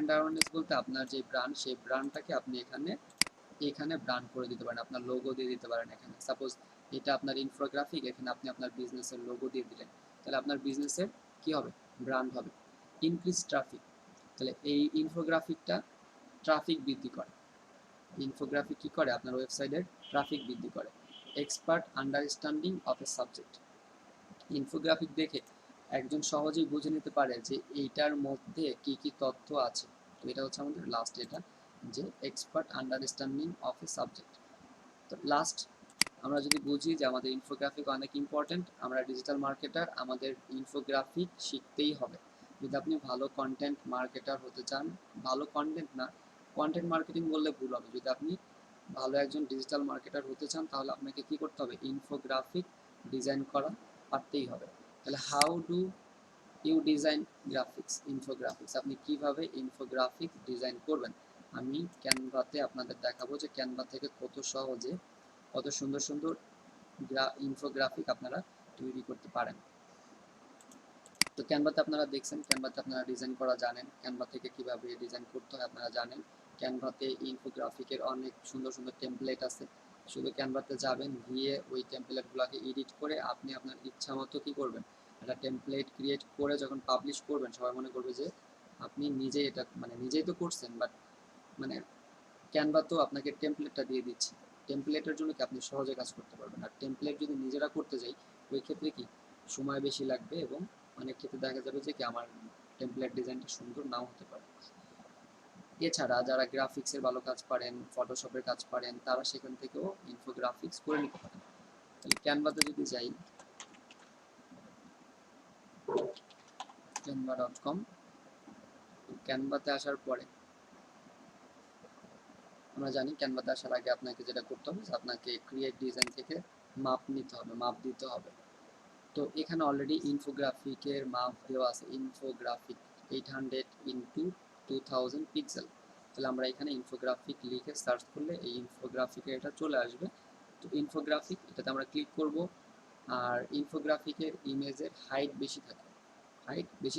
অ্যাওয়ারনেস বলতে আপনার যে ব্র্যান্ড, সেই ব্র্যান্ডটাকে আপনি এখানে ব্র্যান্ড করে দিতে পারেন, আপনার লোগো দিয়ে দিতে পারেন। এখানে সাপোজ এটা আপনার ইনফোগ্রাফিক, এখানে আপনি আপনার বিজনেসের লোগো দিয়ে দিলেন, তাহলে আপনার বিজনেসের কি হবে, ব্র্যান্ড হবে। ইনক্রিজ ট্রাফিক, তাহলে এই ইনফোগ্রাফিকটা ট্রাফিক বৃদ্ধি করে। ইনফোগ্রাফিক কি করে, আপনার ওয়েবসাইটের ট্রাফিক বৃদ্ধি করে। Expert understanding of A subject, infographic দেখে একজন সহজেই বুঝে নিতে পারে যে এইটার মধ্যে কি কি তথ্য আছে। তো এটা হচ্ছে আমাদের লাস্ট, এটা যে expert understanding of A subject. তো লাস্ট আমরা যদি বুঝি যে আমাদের ইনফোগ্রাফিক অনেক ইম্পর্টেন্ট, আমরা ডিজিটাল মার্কেটার, আমাদের ইনফোগ্রাফিক শিখতেই হবে। যদি আপনি ভালো কন্টেন্ট মার্কেটার হতে চান, ভালো কন্টেন্ট না, কন্টেন্ট মার্কেটিং বললে ভুল হবে, যদি আপনি ভালো একজন ডিজিটাল মার্কেটার হতে চান তাহলে আপনাকে কি করতে হবে, ইনফোগ্রাফিক ডিজাইন করা পারতেই হবে। তাহলে how do you design infographics, আপনি কিভাবে ইনফোগ্রাফিক ডিজাইন করবেন? আমি ক্যানভাতে আপনাদের দেখাবো যে ক্যানভা থেকে কত সহজে কত সুন্দর সুন্দর ইনফোগ্রাফিক আপনারা তৈরি করতে পারেন। তো ক্যানভাতে আপনারা দেখছেন, ক্যানভাতে আপনারা ডিজাইন করা জানেন, ক্যানভা থেকে কিভাবে ডিজাইন করতে হয় আপনারা জানেন। ক্যানভাতে ইনফোগ্রাফিকের অনেক সুন্দর সুন্দর টেমপ্লেট আছে, শুধু ক্যানভাতে যাবেন, গিয়ে ওই টেমপ্লেটগুলোকে এডিট করে আপনি আপনার ইচ্ছা মতো কী করবেন, একটা টেমপ্লেট ক্রিয়েট করে যখন পাবলিশ করবেন, সবাই মনে করবে যে আপনি নিজেই এটা, মানে নিজেই তো করছেন, বাট মানে ক্যানভা তো আপনাকে টেমপ্লেটটা দিয়ে দিচ্ছে। টেমপ্লেটের জন্য কি আপনি সহজে কাজ করতে পারবেন। আর টেমপ্লেট যদি নিজেরা করতে যাই, ওই ক্ষেত্রে কি সময় বেশি লাগবে, এবং অনেক ক্ষেত্রে দেখা যাবে যে কি আমার টেমপ্লেট ডিজাইনটা সুন্দর নাও হতে পারে। এছাড়া যারা গ্রাফিক্সের ভালো কাজ পারেন, ফটোশপের কাজ পারেন, তারা সেখান থেকেও ইনফোগ্রাফিক্স করে নিতে পারেন। তাহলে ক্যানভাতে যদি যাই, canva.com, ক্যানভাতে আসার পরে আমরা জানি ক্যানভাতে আসার আগে আপনাকে যেটা করতে হবে, আপনাকে ক্রিয়েট ডিজাইন থেকে মাপ নিতে হবে, মাপ দিতে হবে। তো এখানে অলরেডি ইনফোগ্রাফিকের মাপ দেওয়া আছে, ইনফোগ্রাফিক 800 ইন্টু 2000 পিক্সেল। তাহলে আমরা এখানে ইনফোগ্রাফিক লিখে সার্চ করলে এই ইনফোগ্রাফিকের এটা চলে আসবে। তো ইনফোগ্রাফিক এটাতে আমরা ক্লিক করব। আর ইনফোগ্রাফিকের ইমেজের হাইট বেশি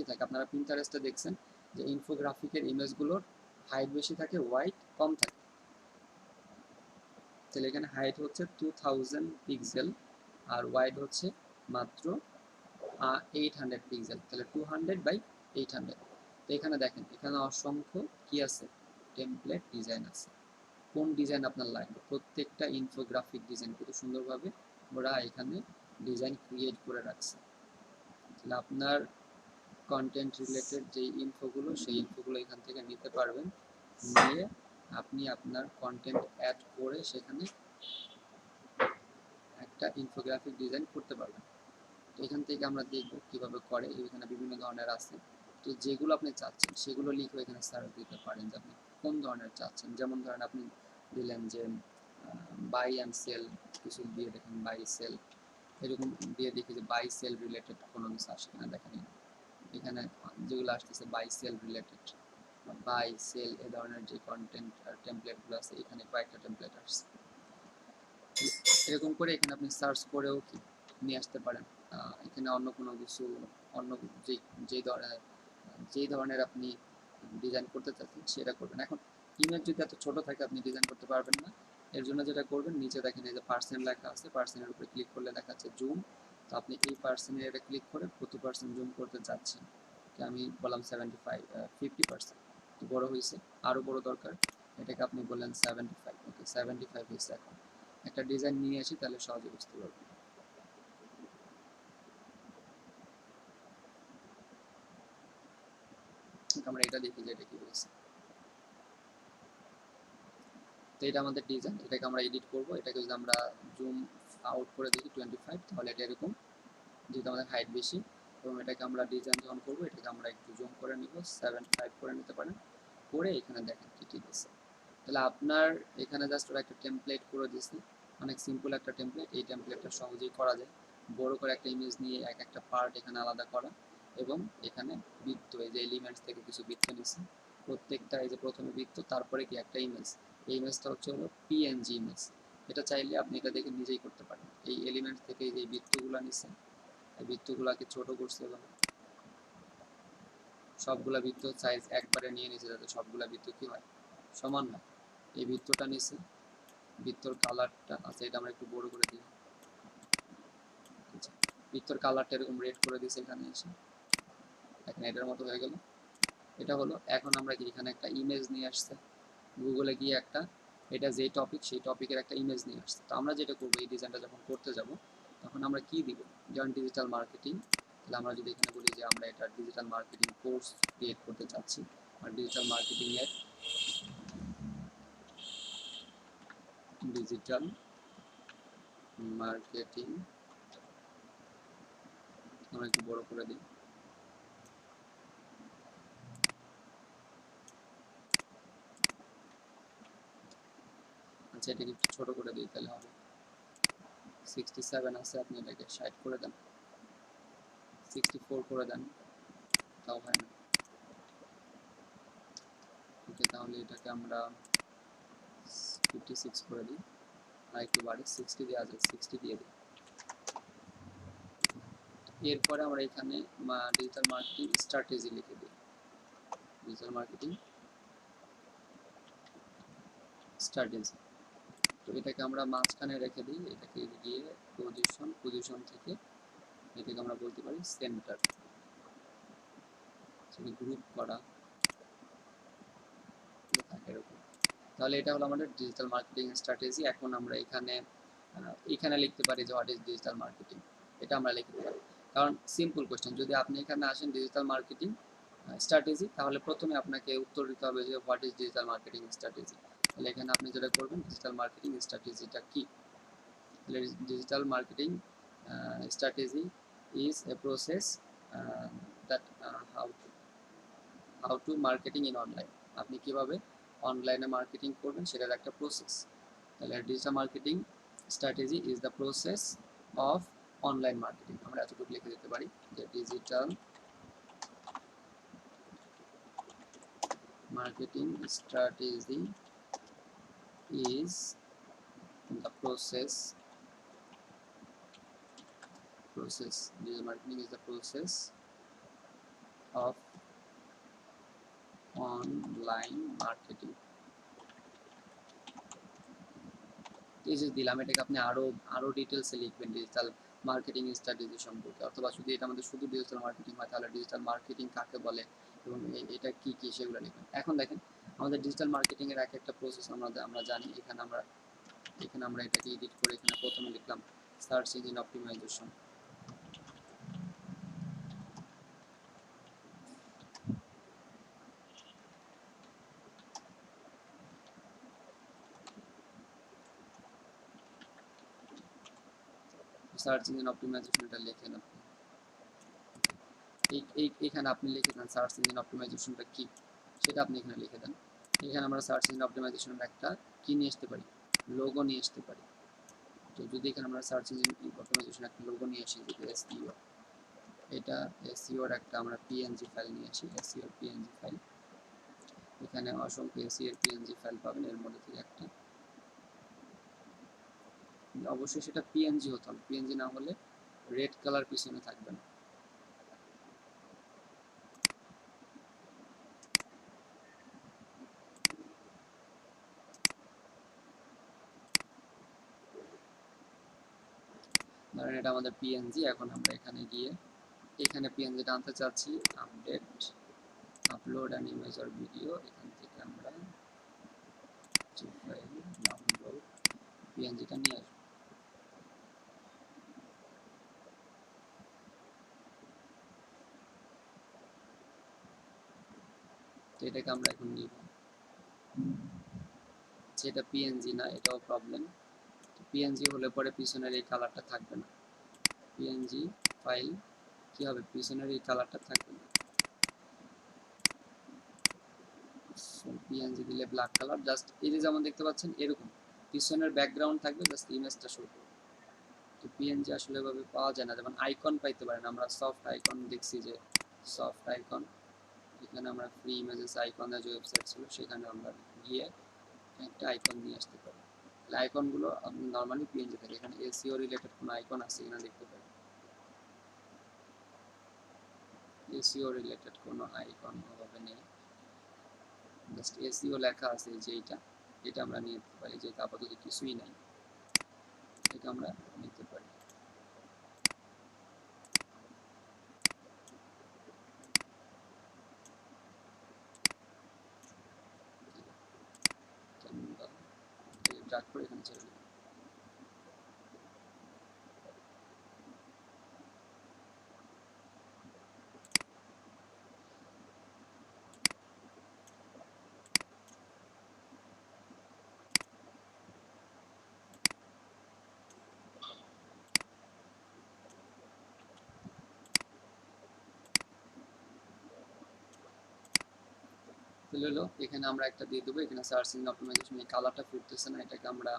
থাকে, আপনারা পিন্টারেস্টে দেখছেন যে ইনফোগ্রাফিকের ইমেজগুলোর হাইট বেশি থাকে, ওয়াইড কম থাকে। তাহলে এখানে হাইট হচ্ছে 2000 পিক্সেল আর ওয়াইড হচ্ছে মাত্র 800 পিক্সেল, তাহলে 200 বাই 800। এখানে দেখেন, এখানে অসংখ্য কি আছে, টেমপ্লেট ডিজাইন আছে। কোন ডিজাইন আপনার লাগবে, প্রত্যেকটা ইনফোগ্রাফিক ডিজাইন কত সুন্দরভাবে ওরা এখানে ডিজাইন ক্রিয়েট করে রাখছে। তাহলে আপনার কন্টেন্ট রিলেটেড যে ইনফোগুলো, সেই ইনফোগুলো এখান থেকে নিতে পারবেন, নিয়ে আপনি আপনার কন্টেন্ট অ্যাড করে সেখানে একটা ইনফোগ্রাফিক ডিজাইন করতে পারবেন। তো এখান থেকে আমরা দেখব কিভাবে করে। এখানে বিভিন্ন ধরনের আছে, তো যেগুলো আপনি চাচ্ছেন সেগুলো লিখে এখানে সার্চ দিতে পারেন যে আপনি কোন ধরনের চাচ্ছেন। যেমন ধরেন আপনি দিলেন যে বাই অ্যান্ড সেল, কিছু দিয়ে দেখেন বাই সেল, এরকম দিয়ে দেখি যে বাই সেল রিলেটেড কোনো কিছু আসে কিনা দেখেন। এখানে যেগুলো আসতেছে buy sell related, buy sell এ ধরনের যে কন্টেন্ট টেমপ্লেটগুলো আছে, এখানে কয়েকটা টেমপ্লেট আসছে। এরকম করে এখানে আপনি সার্চ করেও কি নিয়ে আসতে পারেন। এখানে অন্য কোনো কিছু, অন্য যেই ধরনের আপনি ডিজাইন করতে চাচ্ছেন সেটা করবেন। এখন ইমেজ যদি এত ছোট থাকে আপনি ডিজাইন করতে পারবেন না। এর জন্য যেটা করবেন, নিচে দেখেন এই যে পার্সেন্ট লেখা আছে, পার্সেন্টের উপরে ক্লিক করলে দেখা যাচ্ছে জুম। তো আপনি এই পার্সেন্টে এটা ক্লিক করে কত পার্সেন্ট জুম করতে চাচ্ছেন, আমি বললাম 50%, তো বড় হয়েছে, আরও বড় দরকার, এটাকে আপনি বললেন 75, ওকে 75 হয়েছে। এখন একটা ডিজাইন নিয়ে আসি, তাহলে সহজে বুঝতে পারবেন। আমরা এটা দেখি যে এটা কি বলছে। তো এটা আমাদের ডিজাইন, এটাকে আমরা এডিট করব। এটাকে যদি আমরা জুম আউট করে দেখি 25, তাহলে এটা এরকম, যেহেতু আমাদের হাইট বেশি। এবং এটাকে আমরা ডিজাইন যখন করবো, এটাকে আমরা একটু জুম করে নিব, 75 করে নিতে পারেন। করে এখানে দেখেন কি ঠিক আছে। তাহলে আপনার এখানে জাস্ট ওরা একটা টেমপ্লেট করে দিয়েছে, অনেক সিম্পল একটা টেমপ্লেট। এই টেমপ্লেটটা সহজেই করা যায়। বড় করে একটা ইমেজ নিয়ে এক একটা পার্ট এখানে আলাদা করা, এবং এখানে বৃত্ত, এই যে এলিমেন্টস থেকে কিছু বৃত্ত নিচ্ছে, প্রত্যেকটা এই যে প্রথমে বৃত্ত, তারপরে কি একটা ইমেজ। এই ইমেজটা হচ্ছে হলো পিএনজি ইমেজ। এটা চাইলে আপনি এটা দেখে নিজেই করতে পারেন। এই এলিমেন্টস থেকে এই যে বৃত্তগুলো নিচ্ছে, এই বৃত্তগুলোকে ছোট করছে এবং সবগুলা বৃত্ত সাইজ একবারে নিয়ে নিচ্ছে, যাতে সবগুলা বৃত্ত কি হয়, সমান হয়। এই বৃত্তটা নিচ্ছে, বৃত্তর কালারটা আছে, এটা আমরা একটু বড় করে দিই। আচ্ছা, বৃত্তর কালারটা এরকম রেড করে দিয়েছে এখানে এসে, এখন এটার মতো হয়ে গেল। এটা হলো, এখন আমরা কি এখানে একটা ইমেজ নিয়ে আসছে, গুগলে গিয়ে একটা, এটা যে টপিক সেই টপিকের একটা ইমেজ নিয়ে আসছে। তো আমরা যেটা করবো, এই ডিজাইনটা যখন করতে যাব, তখন আমরা কি দিব, যেমন ডিজিটাল মার্কেটিং। তাহলে আমরা যদি এখানে বলি যে আমরা এটা ডিজিটাল মার্কেটিং কোর্স ক্রিয়েট করতে চাচ্ছি, আর ডিজিটাল মার্কেটিং আমরা একটু বড় করে দিই। আচ্ছা, এটাকে একটু ছোট করে দিই, তাহলে হবে 67 আছে, আপনি এটাকে 60 করে দেন, 64 করে দেন, তাও হয় না। ওকে, তাহলে এটাকে আমরা 56 করে দিই, আর একটু বাড়ি 60 দেওয়া যায়, 60 দিয়ে দিই। এরপরে আমরা এখানে ডিজিটাল মার্কেটিং স্ট্র্যাটেজি লিখে দিই, ডিজিটাল মার্কেটিং স্ট্র্যাটেজি। তো এটাকে আমরা মাঝখানে রেখে দিই, এটাকে গিয়ে পজিশন থেকে এটাকে আমরা বলতে পারি সেন্টার, গ্রুপ করা এরকম। তাহলে এটা হলো আমাদের ডিজিটাল মার্কেটিং স্ট্র্যাটেজি। এখন আমরা এখানে লিখতে পারি যে হোয়াট ইজ ডিজিটাল মার্কেটিং, এটা আমরা লিখতে পারি। কারণ সিম্পল কোশ্চেন, যদি আপনি এখানে আসেন ডিজিটাল মার্কেটিং স্ট্র্যাটেজি, তাহলে প্রথমে আপনাকে উত্তর দিতে হবে যে what is digital marketing strategy. তাহলে এখানে আপনি যেটা করবেন, ডিজিটাল মার্কেটিং স্ট্র্যাটেজিটা কি। তাহলে digital marketing strategy is a process that how to marketing in online. আপনি কিভাবে অনলাইনে মার্কেটিং করবেন সেটার একটা প্রসেস। তাহলে digital marketing strategy is the process of online marketing. আমরা এতটুকু লিখে দিতে পারি যে digital marketing strategy is the digital marketing is the process of online marketing। এই যে দিলাম, এটাকে আপনি আরো ডিটেলসে লিখবেন ডিজিটাল মার্কেটিং স্ট্র্যাটেজি সম্পর্কে, অথবা যদি এটা আমাদের শুধু ডিজিটাল মার্কেটিং হয়, তাহলে ডিজিটাল মার্কেটিং কাকে বলে, এবং এটা কি কি সেগুলো লিখবেন। এখন দেখেন আমাদের ডিজিটাল মার্কেটিং এর এক একটা প্রসেস আমরা জানি। এখানে আমরা এটাকে এডিট করে এখানে প্রথমে লিখলাম search engine optimisation. Search engine optimisation এটা লিখে নেন। এখানে আপনি লিখে দেন সার্চ ইঞ্জিন অপটিমাইজেশনটা কি সেটা আপনি এখানে লিখে দেন। এখানে আমরা সার্চ ইঞ্জিন অপটিমাইজেশনের একটা কি নিয়ে আসতে পারি, লোগো নিয়ে আসতে পারি। তো যদি এখানে আমরা সার্চ ইঞ্জিন অপটিমাইজেশন একটা লোগো নিয়ে আসি, যেটা এসইও, এটা এসইওর একটা আমরা পিএনজি ফাইল নিয়ে আসি, এসইওর পিএনজি ফাইল। এখানে অসংখ্য এসইওর পিএনজি ফাইল পাবেন, এর মধ্যে থেকে একটা, অবশ্যই সেটা পিএনজি হতে হবে, পিএনজি না হলে রেড কালার পিছনে থাকবে না। ধরেন এটা আমাদের পিএনজি। এখন আমরা এখানে গিয়ে এখানে পিএনজিটা আনতে চাচ্ছি, update upload and image or video, এখান থেকে আমরা ফাইল ডাউনলোড পিএনজিটা নিয়ে আসবো। তো এটাকে আমরা এখন নিব, যেটা পিএনজি না এটাও প্রবলেম। পিএনজি হলে পরে পিছনের এই কালারটা থাকবে না, পিএনজি ফাইল কি হবে, পিছনের এই কালারটা থাকবে না। পিএনজি দিলে ব্ল্যাক কালার, জাস্ট এই যে যেমন দেখতে পাচ্ছেন এরকম পিছনের ব্যাকগ্রাউন্ড থাকবে, জাস্ট ইমেজটা শো করবে। তো পিএনজি আসলে এভাবে পাওয়া যায় না, যেমন আইকন পাইতে পারেন, আমরা সফট আইকন দেখছি, যে সফট আইকন, এখানে আমরা ফ্রি ইমেজেস আইকনের যে ওয়েবসাইট ছিল সেখানে আমরা গিয়ে একটা আইকন নিয়ে আসতে পারি। তাহলে আইকনগুলো আপনি নর্মালি পিএনজি থাকে, এখানে এসইও রিলেটেড কোনো আইকন আছে কিনা দেখতে পারেন, এসইও রিলেটেড কোনো আইকন ওভাবে নেই, জাস্ট এসইও লেখা আছে যে এটা আমরা নিতে পারি, যেটা আপাতত কিছুই নাই, এটা আমরা নিতে পারি। ড্রাগ করে এখানে ছেড়ে দিই। তাহলে হলো এখানে আমরা একটা দিয়ে দেবো, এখানে সার্চ ইঞ্জিন অপটিমাইজেশন, এই কালারটা ফুটতেছে না, এটাকে আমরা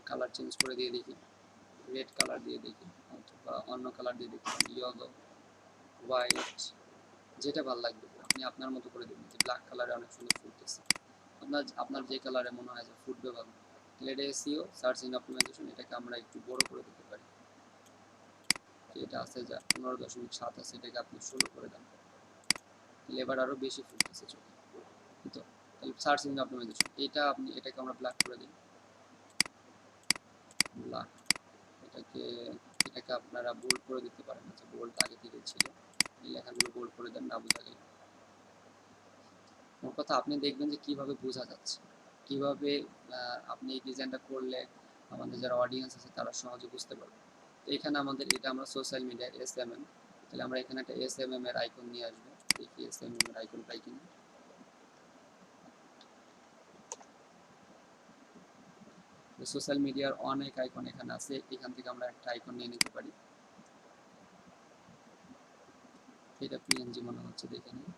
কালার চেঞ্জ করে দিয়ে দেখি, রেড কালার দিয়ে দেখি অথবা অন্য কালার দিয়ে দেখি, ইয়েলো, হোয়াইট, যেটা ভালো লাগবে আপনি আপনার মতো করে দেবেন। যে ব্ল্যাক কালারে অনেক সুন্দর ফুটতেছে, আপনার যে কালারে মনে হয় যে ফুটবে ভালো, তাহলে এটা এসইও সার্চ ইঞ্জিন অপটিমাইজেশন, এটাকে আমরা একটু বড় করে দিতে পারি। এটা আছে যা 15.7 আছে, এটাকে আপনি 16 করে দেন, তাহলে এবার আরো বেশি ফুটতেছে চোখে। তো তাহলে সার্চ ইঞ্জিন অপটিমাইজেশন, এটাকে আমরা ব্ল্যাক করে দিই, ব্ল্যাক। এটাকে আপনারা বোল্ড করে দিতে পারেন, আচ্ছা বোল্ড আগে থেকে ছিল, এই লেখাগুলো বোল্ড করে দেন, না বোঝা গেলে। মোট কথা আপনি দেখবেন যে কিভাবে বোঝা যাচ্ছে, কিভাবে আপনি এই ডিজাইনটা করলে আমাদের যারা অডিয়েন্স আছে তারা সহজে বুঝতে পারবে। তো এখানে আমাদের এটা আমরা সোশ্যাল মিডিয়া এসএমএম, তাহলে আমরা এখানে একটা এসএমএম এর আইকন নিয়ে আসবো, দেখি এসএমএম এর আইকন পাই কিনা। সোশ্যাল মিডিয়ার অনেক আইকন এখানে আছে, এখান থেকে আমরা একটা আইকন নিয়ে নিতে পারি। এটা পিএনজি মনে হচ্ছে, দেখে নিই।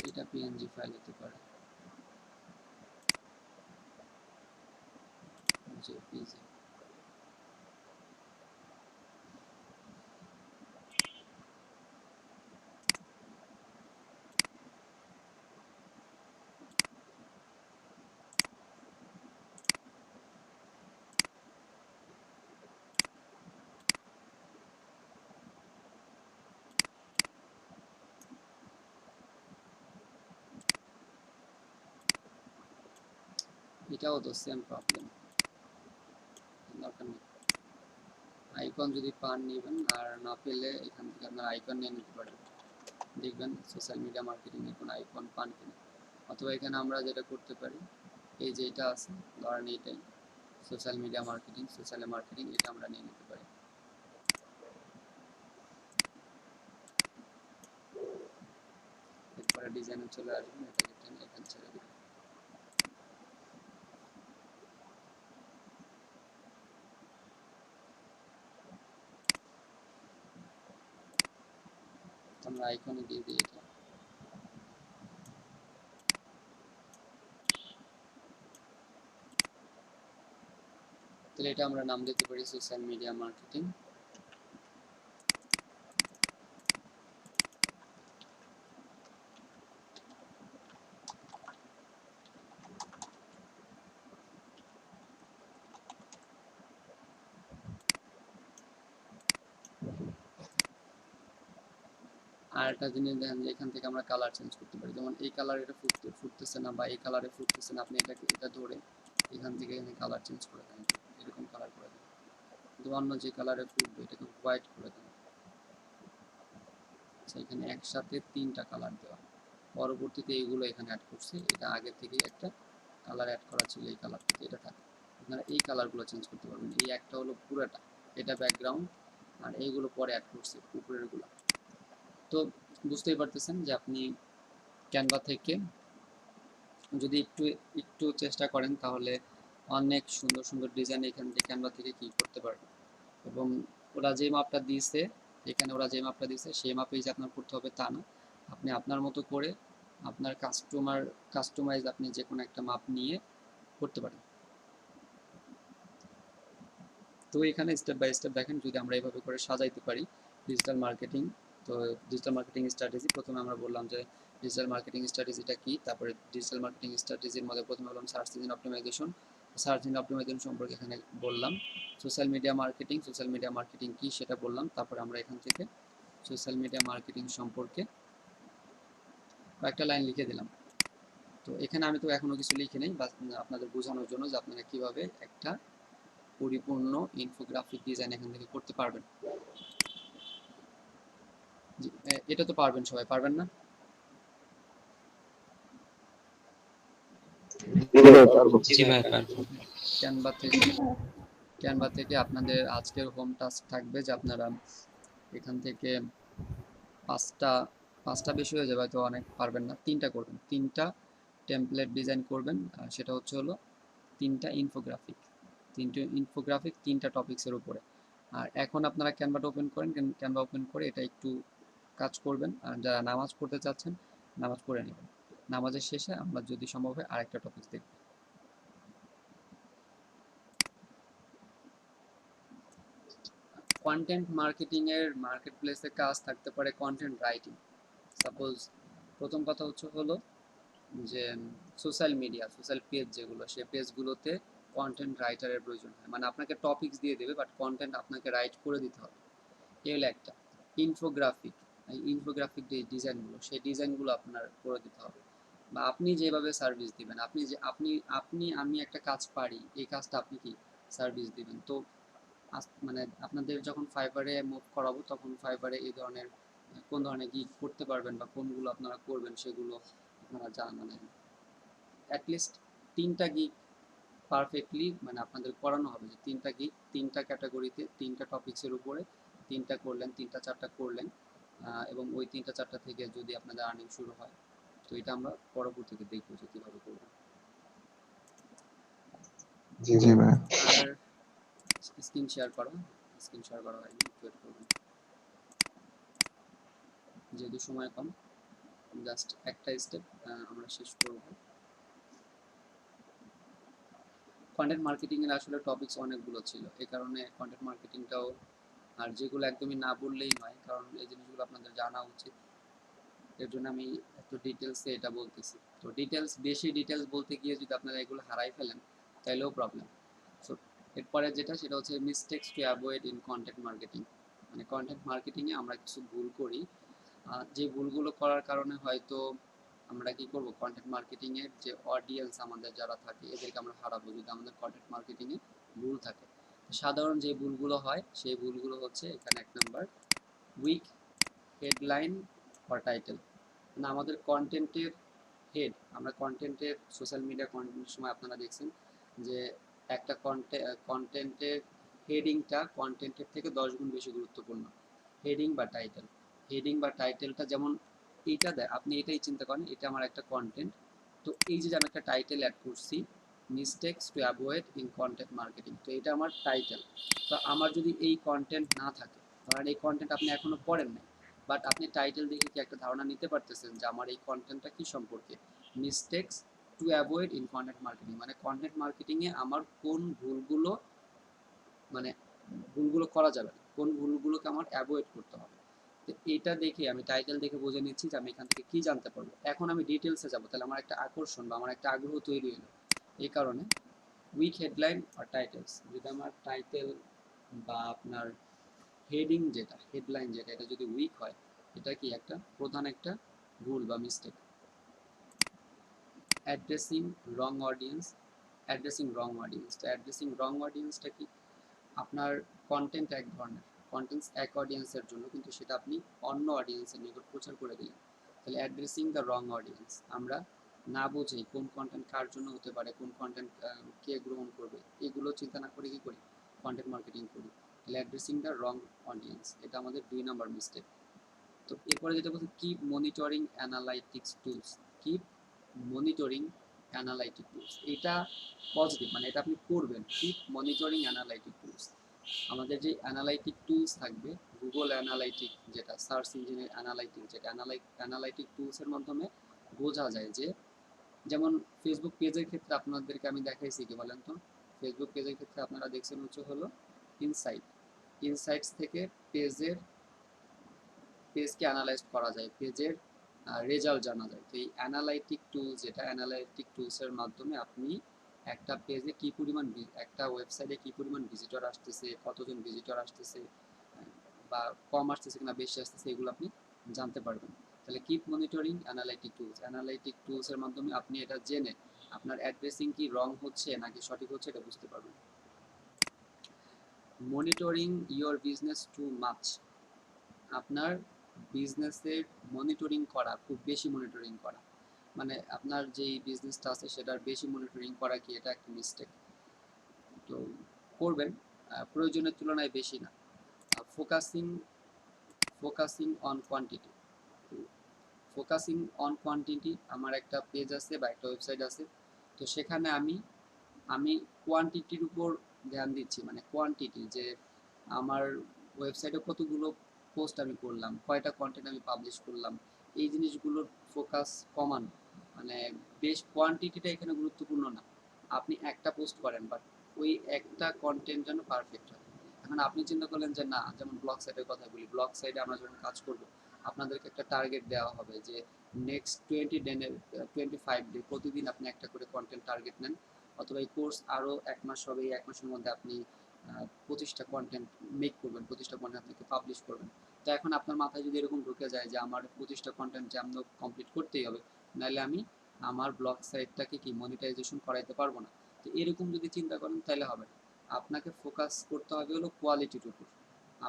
এটা পিএনজি ফাইল হতে পারে, জেপিজি। এটাও তো সেম প্রবলেম, দরকার নেই। আইকন যদি পান নেবেন, আর না পেলে এখান থেকে আপনার আইকন নিয়ে নিতে পারেন। দেখবেন সোশ্যাল মিডিয়া মার্কেটিং এর কোনো আইকন পান কিনা। অথবা এখানে আমরা যেটা করতে পারি, এই যে এটা আছে, ধরেন এটাই social media marketing, social marketing, এটা আমরা নিয়ে নিতে পারি। এরপরে ডিজাইনে চলে আসবেন, এটাকে টেনে এখানে ছেড়ে দিবেন। আমরা আইকনে দিয়ে দিই এটা। তাহলে এটা আমরা নাম দিতে পারি সোশ্যাল মিডিয়া মার্কেটিং। আর একটা জিনিস দেখেন যে এখান থেকে আমরা কালার চেঞ্জ করতে পারি, যেমন এই কালার এটা ফুটতেছে না, বা এই কালারে ফুটতেছে না, আপনি এটা ধরে এখান থেকে এখানে কালার চেঞ্জ করে দেন, এরকম কালার করে দেন। কিন্তু অন্য যে কালারে ফুটবে এটাকে হোয়াইট করে দেন। আচ্ছা, এখানে একসাথে 3টা কালার দেওয়া, পরবর্তীতে এইগুলো এখানে অ্যাড করছি, এটা আগে থেকে একটা কালার অ্যাড করা ছিল, এই কালার থেকে এটা থাকে। আপনারা এই কালারগুলো চেঞ্জ করতে পারবেন। এই একটা হলো পুরোটা, এটা ব্যাকগ্রাউন্ড, আর এইগুলো পরে অ্যাড করছি উপরেরগুলো। তো বুঝতেই পারতেছেন যে আপনি ক্যানভা থেকে যদি একটু একটু চেষ্টা করেন তাহলে অনেক সুন্দর সুন্দর ডিজাইন এখান থেকে ক্যানভা থেকে কি করতে পারবেন। এবং ওরা যে মাপটা দিয়েছে, এখানে ওরা যে মাপটা দিয়েছে সেই মাপেই যে আপনার করতে হবে তা না, আপনি আপনার মতো করে আপনার কাস্টমাইজ আপনি যে কোনো একটা মাপ নিয়ে করতে পারেন। তো এখানে স্টেপ বাই স্টেপ দেখেন, যদি আমরা এইভাবে করে সাজাইতে পারি ডিজিটাল মার্কেটিং। তো ডিজিটাল মার্কেটিং স্ট্র্যাটেজি, প্রথমে আমরা বললাম যে ডিজিটাল মার্কেটিং স্ট্র্যাটেজিটা কি, তারপরে ডিজিটাল মার্কেটিং স্ট্র্যাটেজির মধ্যে প্রথমে বললাম search engine optimisation. Search engine optimisation সম্পর্কে এখানে বললাম। সোশ্যাল মিডিয়া মার্কেটিং কি সেটা বললাম। তারপরে আমরা এখান থেকে সোশ্যাল মিডিয়া মার্কেটিং সম্পর্কে কয়েকটা লাইন লিখে দিলাম। তো এখানে আমি তো এখনো কিছু লিখে নেই, বাস আপনাদের বোঝানোর জন্য যে আপনারা কিভাবে একটা পরিপূর্ণ ইনফোগ্রাফিক ডিজাইন এখান থেকে করতে পারবেন। এটা তো পারবেন, সবাই পারবেন না? ক্যানভা থেকে আপনাদের আজকের হোম টাস্ক থাকবে যে আপনারা এখান থেকে পাঁচটা বেশি হয়ে যাবে, হয়তো অনেক পারবেন না, 3টা করবেন, 3টা টেমপ্লেট ডিজাইন করবেন। সেটা হলো 3টা ইনফোগ্রাফিক, 3টা টপিক্সের উপরে। আর এখন আপনারা ক্যানভাটা ওপেন করেন, ক্যানভা ওপেন করে এটা একটু কাজ করবেন। আর যারা নামাজ পড়তে চাচ্ছেন নামাজ পড়ে নেবেন, নামাজের শেষে আমরা যদি সম্ভব হয় আরেকটা টপিক দেখব। কন্টেন্ট মার্কেটিং এর মার্কেট প্লেসে কাজ থাকতে পারে কন্টেন্ট রাইটিং। সাপোজ প্রথম কথা হলো যে সোশ্যাল পেজ যেগুলো, সেই পেজগুলোতে কন্টেন্ট রাইটারের প্রয়োজন হয়, মানে আপনাকে টপিকস দিয়ে দেবে বাট কন্টেন্ট আপনাকে রাইট করে দিতে হবে। এই হলো একটা। ইনফোগ্রাফিক যে ডিজাইনগুলো, সেই ডিজাইনগুলো আপনার করে দিতে হবে, বা আপনি যেভাবে সার্ভিস দিবেন, আমি একটা কাজ পারি, এই কাজটা আপনি কি সার্ভিস দিবেন। তো মানে আপনাদের যখন ফাইবারে মুভ করাবো তখন ফাইবারে এই ধরনের কোন ধরনের গিগ করতে পারবেন বা কোনগুলো আপনারা করবেন সেগুলো আপনারা মানে অ্যাটলিস্ট 3টা গিগ পারফেক্টলি মানে আপনাদের করানো হবে, যে 3টা গিগ 3টা ক্যাটাগরিতে 3টা টপিক্সের উপরে 3টা করলেন, 3টা 4টা করলেন, এবং ওই 3টা 4টা থেকে যদি আপনাদের আর্নিং শুরু হয়। তো এটা আমরা পরবর্তীতে দেখবো যে কীভাবে করবো। আর স্ক্রিন শেয়ার করা হয়নি, ওয়েট করবেন, যেহেতু সময় কম, জাস্ট একটা স্টেপ আমরা শেষ করব। কন্টেন্ট মার্কেটিং এর আসলে টপিকস অনেকগুলো ছিল, এই কারণে কন্টেন্ট মার্কেটিংটাও, আর যেগুলো একদমই না বললেই নয়, কারণ এই জিনিসগুলো আপনাদের জানা উচিত, এর জন্য আমি এত ডিটেলসে এটা বলতেছি। তো বেশি ডিটেলস বলতে গিয়ে যদি আপনারা এগুলো হারাই ফেলেন তাহলেও প্রবলেম। সো এরপরে সেটা হচ্ছে mistakes to avoid in content marketing. মানে কন্টেন্ট মার্কেটিংয়ে আমরা কিছু ভুল করি, যে ভুলগুলো করার কারণে হয়তো আমরা কি করব, কন্টেন্ট মার্কেটিং এর যে অডিয়েন্স আমাদের যারা থাকে এদেরকে আমরা হারাবো যদি আমাদের কন্টেন্ট মার্কেটিং এ ভুল থাকে। সাধারণ যে ভুলগুলো হয় সেই ভুলগুলো হচ্ছে এখানে 1 number weak headline or title. মানে আমাদের কন্টেন্টের হেড, আমরা কন্টেন্টের সোশ্যাল মিডিয়া কন্টেন্টের সময় আপনারা দেখছেন যে একটা কন্টেন্টের হেডিংটা কন্টেন্টের থেকে 10 গুণ বেশি গুরুত্বপূর্ণ। হেডিং বা টাইটেল, হেডিং বা টাইটেলটা যেমন এইটা দেয়, আপনি এটাই চিন্তা করেন এটা আমার একটা কন্টেন্ট, তো এই যে আমি একটা টাইটেল অ্যাড করছি mistakes to avoid in content marketing, তো এটা আমার টাইটেল। তো আমার যদি এই কন্টেন্ট না থাকে, ধরেন এই কন্টেন্ট আপনি এখনো পড়েন নাই, বাট আপনি টাইটেল দেখে কি একটা ধারণা নিতে পারতেছেন যে আমার এই কন্টেন্টটা কি সম্পর্কে, mistakes to avoid in content marketing, মানে কন্টেন্ট মার্কেটিংয়ে আমার কোন ভুলগুলো, মানে ভুলগুলো করা যাবে না, কোন ভুলগুলোকে আমার অ্যাভয়েড করতে হবে। তো এটা দেখে আমি টাইটেল দেখে বুঝে নিচ্ছি যে আমি এখান থেকে কি জানতে পারবো। এখন আমি ডিটেলসে যাবো, তাহলে আমার একটা আকর্ষণ বা আমার একটা আগ্রহ তৈরি হলো। এই কারণে উইক হেডলাইন আর টাইটেলস, যদি আমার টাইটেল বা আপনার হেডিং যেটা, হেডলাইন যেটা, এটা যদি উইক হয়, এটা কি একটা প্রধান একটা ভুল বা মিস্টেক। অ্যাড্রেসিং রং অডিয়েন্স, অ্যাড্রেসিং রং অডিয়েন্স, তো অ্যাড্রেসিং রং অডিয়েন্সটা কি, আপনার কন্টেন্ট এক ধরনের, কন্টেন্টস এক অডিয়েন্সের জন্য, কিন্তু সেটা আপনি অন্য অডিয়েন্সের নিকট প্রচার করে দিলেন, তাহলে অ্যাড্রেসিং দ্য রং অডিয়েন্স। আমরা না বুঝেই কোন কন্টেন্ট কার জন্য হতে পারে, কোন কন্টেন্ট কে গ্রহণ করবে, এগুলো চিন্তা না করে কি করি, কন্টেন্ট মার্কেটিং করি। তাহলে অ্যাড্রেসিং দ্য রং অডিয়েন্স, এটা আমাদের 2 নাম্বার মিস্টেক। তো এরপরে যেটা বলছে keep monitoring analytics tools, keep monitoring analytic tools, এটা পজিটিভ, মানে এটা আপনি করবেন, কিপ মনিটরিং অ্যানালাইটিক টুলস। আমাদের যে অ্যানালাইটিক টুলস থাকবে, গুগল অ্যানালাইটিক যেটা সার্চ ইঞ্জিনের অ্যানালাইটিক, যেটা অ্যানালাইটিক টুলসের মাধ্যমে বোঝা যায় যে, যেমন ফেসবুক পেজের ক্ষেত্রে আপনাদেরকে আমি দেখাইছি কি বলেন তো, ফেসবুক পেজের ক্ষেত্রে আপনারা দেখছেন হচ্ছে হলো ইনসাইট, ইনসাইটস থেকে পেজের, পেজকে অ্যানালাইজ করা যায়, পেজের রেজাল্ট জানা যায়। তো এই অ্যানালাইটিক টুলস, যেটা অ্যানালাইটিক টুলসের মাধ্যমে আপনি একটা পেজে কি পরিমাণ, একটা ওয়েবসাইটে কি পরিমাণ ভিজিটর আসতেছে, কতজন ভিজিটর আসতেছে, বা কম আসতেছে কিনা বেশি আসতেছে, এগুলো আপনি জানতে পারবেন। তাহলে keep monitoring analytic tools, analytic টুলসের মাধ্যমে আপনি এটা জেনে আপনার অ্যাড্রেসিং কি রং হচ্ছে নাকি সঠিক হচ্ছে এটা বুঝতে পারবেন। Monitoring your business too much, আপনার বিজনেসের মনিটরিং করা, খুব বেশি মনিটরিং করা, মানে আপনার যেই বিজনেসটা আছে সেটার বেশি মনিটরিং করা কি, এটা একটা মিস্টেক। তো করবেন প্রয়োজনের তুলনায় বেশি না। Focusing, focusing on quantity, focusing on quantity, আমার একটা পেজ আছে বা একটা ওয়েবসাইট আছে, তো সেখানে আমি আমি কোয়ান্টিটির উপর ধ্যান দিচ্ছি, মানে কোয়ান্টিটি, যে আমার ওয়েবসাইটে কতগুলো পোস্ট আমি করলাম, কয়টা কন্টেন্ট আমি পাবলিশ করলাম, এই জিনিসগুলোর ফোকাস কমানো, মানে বেশ কোয়ান্টিটিটা এখানে গুরুত্বপূর্ণ না। আপনি একটা পোস্ট করেন বাট ওই একটা কন্টেন্ট যেন পারফেক্ট হয়। এখন আপনি চিন্তা করলেন যে না, যেমন ব্লগ সাইটের কথা বলি, ব্লগ সাইটে আমরা যখন কাজ করব, আপনাদেরকে একটা টার্গেট দেওয়া হবে যে নেক্সট 25 ডে প্রতিদিন আপনি একটা করে কন্টেন্ট টার্গেট নেন, অথবা এই কোর্স আরও 1 মাস হবে, এই 1 মাসের মধ্যে আপনি 25টা কন্টেন্ট মেক করবেন, 25টা কন্টেন্ট আপনাকে পাবলিশ করবেন। তো এখন আপনার মাথায় যদি এরকম ঢুকে যায় যে আমার 25টা কন্টেন্ট যেমন কমপ্লিট করতেই হবে, নাহলে আমি আমার ব্লগ সাইটটাকে কি মনিটাইজেশন করাইতে পারবো না, তো এরকম যদি চিন্তা করেন তাহলে হবে না। আপনাকে ফোকাস করতে হবে হলো কোয়ালিটির উপর,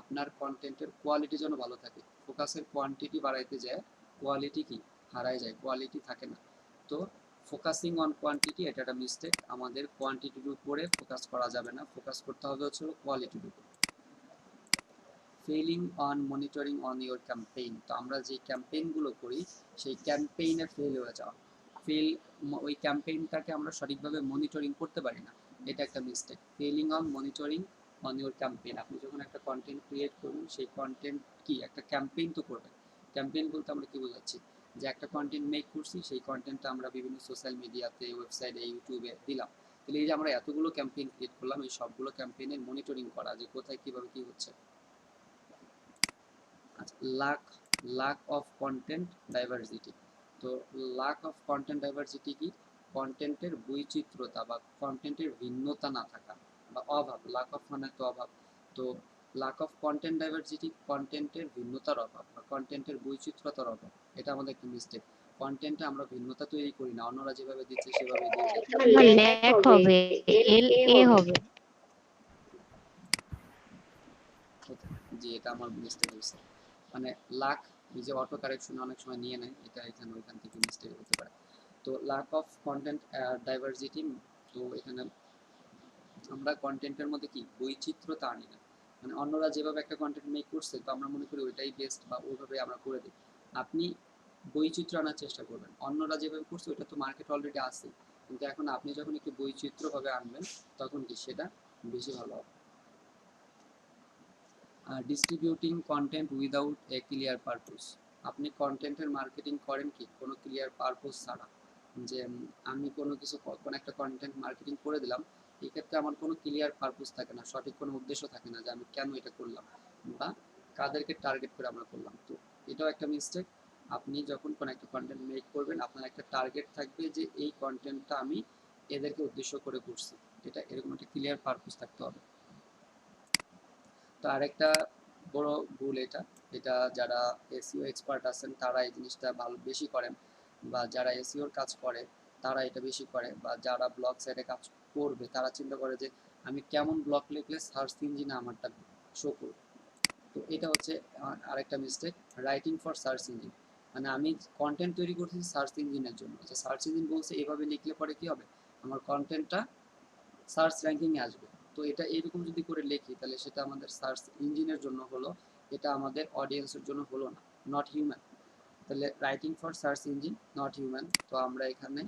আপনার কন্টেন্টের কোয়ালিটি যেন ভালো থাকে। ফোকাসের কোয়ান্টিটি বাড়াইতে যায়, কোয়ালিটি কি হারায় যায়, কোয়ালিটি থাকে না। তো ফোকাসিং অন কোয়ান্টিটি, এটা একটা মিস্টেক, আমাদের কোয়ান্টিটির উপরে ফোকাস করা যাবে না, ফোকাস করতে হবে হচ্ছে কোয়ালিটির উপর। Failing on monitoring on your campaign, তো আমরা যে ক্যাম্পেইনগুলো করি সেই ক্যাম্পেইনে ফেল হয়ে যাওয়া, ফেল, ওই ক্যাম্পেইনটাকে আমরা সঠিকভাবে মনিটরিং করতে পারি না, এটা একটা mistake. Failing on monitoring on your campaign, আপনি যখন একটা কন্টেন্ট ক্রিয়েট করবেন সেই কন্টেন্ট কি একটা ক্যাম্পেইন তো করবেন। ক্যাম্পেইন বলতে আমরা কি বোঝাচ্ছি, যে একটা কন্টেন্ট মেক করছি, সেই কন্টেন্টটা আমরা বিভিন্ন সোশ্যাল মিডিয়াতে, ওয়েবসাইটে, ইউটিউবে দিলাম, তাহলে এই যে আমরা এতগুলো ক্যাম্পেইন ক্রিয়েট করলাম, এই সবগুলো ক্যাম্পেইনের মনিটরিং করা যে কোথায় কীভাবে কী হচ্ছে। Lakh, lack of content diversity, তো লাক অফ কন্টেন্ট ডাইভার্সিটি কি, কন্টেন্টের বৈচিত্র্যতা বা কন্টেন্টের ভিন্নতা না থাকা বা অভাব, লাক অফ মানে তো অভাব, তো লাক অফ কন্টেন্ট ডাইভার্সিটি কন্টেন্টের ভিন্নতার অভাব বা কন্টেন্টের বৈচিত্র্যতার অভাব, এটা আমাদের একটা মিস্টেক। কন্টেন্টে আমরা ভিন্নতা তৈরি করি না, অন্যরা যেভাবে দিচ্ছে সেভাবে দিয়ে দিই। ল্যাক হবে, এল এ হবে। জি, এটা আমার মিস্টেক হয়েছে। মানে লাক এই যে অটো কারেকশন অনেক সময় নিয়ে নেয়, এটা এখানে ওইখান থেকে মিস্টেক হতে পারে। তো লাক অফ কন্টেন্ট ডাইভার্সিটি, তো এখানে আমরা কন্টেন্টের মধ্যে কি বৈচিত্র্যতা আনি না। মানে অন্যরা যেভাবে একটা কন্টেন্ট মেক করছে, তো আমরা মনে করি ওইটাই বেস্ট বা ওইভাবে আমরা করে দিই। আপনি বৈচিত্র্য আনার চেষ্টা করবেন। অন্যরা যেভাবে করছে ওইটা তো মার্কেট অলরেডি আছে, কিন্তু এখন আপনি যখন একটু বৈচিত্র্যভাবে আনবেন, তখন কি সেটা বেশি ভালো হবে। Distributing content without a clear purpose. আপনি কন্টেন্টের মার্কেটিং করেন কি কোনো ক্লিয়ার পারপোজ ছাড়া, যে আমি কোনো কিছু কোনো একটা কন্টেন্ট মার্কেটিং করে দিলাম, এই ক্ষেত্রে আমার কোনো ক্লিয়ার পারপোজ থাকে না, সঠিক কোনো উদ্দেশ্য থাকে না যে আমি কেন এটা করলাম বা কাদেরকে টার্গেট করে আমরা করলাম। তো এটাও একটা মিস্টেক। আপনি যখন কোনো একটা কন্টেন্ট মেক করবেন, আপনার একটা টার্গেট থাকবে যে এই কন্টেন্টটা আমি এদেরকে উদ্দেশ্য করে করছি, এটা এরকম একটা ক্লিয়ার পারপোজ থাকতে হবে। তো আরেকটা বড় ভুল এটা, এটা যারা এসইও এক্সপার্ট আছেন তারা এই জিনিসটা ভালো বেশি করেন, বা যারা এসইওর কাজ করে তারা এটা বেশি করে, বা যারা ব্লগ সাইটে কাজ করবে তারা চিন্তা করে যে আমি কেমন ব্লগ লিখলে সার্চ ইঞ্জিনে আমারটা শো করবে। তো এটা হচ্ছে আরেকটা mistake, writing for search engine. মানে আমি কন্টেন্ট তৈরি করছি সার্চ ইঞ্জিনের জন্য, যে সার্চ ইঞ্জিন বলছে এভাবে লিখলে পরে কি হবে, আমার কন্টেন্টটা সার্চ র্যাঙ্কিংয়ে আসবে। তো এটা এরকম যদি করে লিখি, তাহলে সেটা আমাদের সার্চ ইঞ্জিনের জন্য হলো, এটা আমাদের অডিয়েন্সের জন্য হলো না, নট হিউম্যান। তাহলে writing for search engine not human, তো আমরা এখানে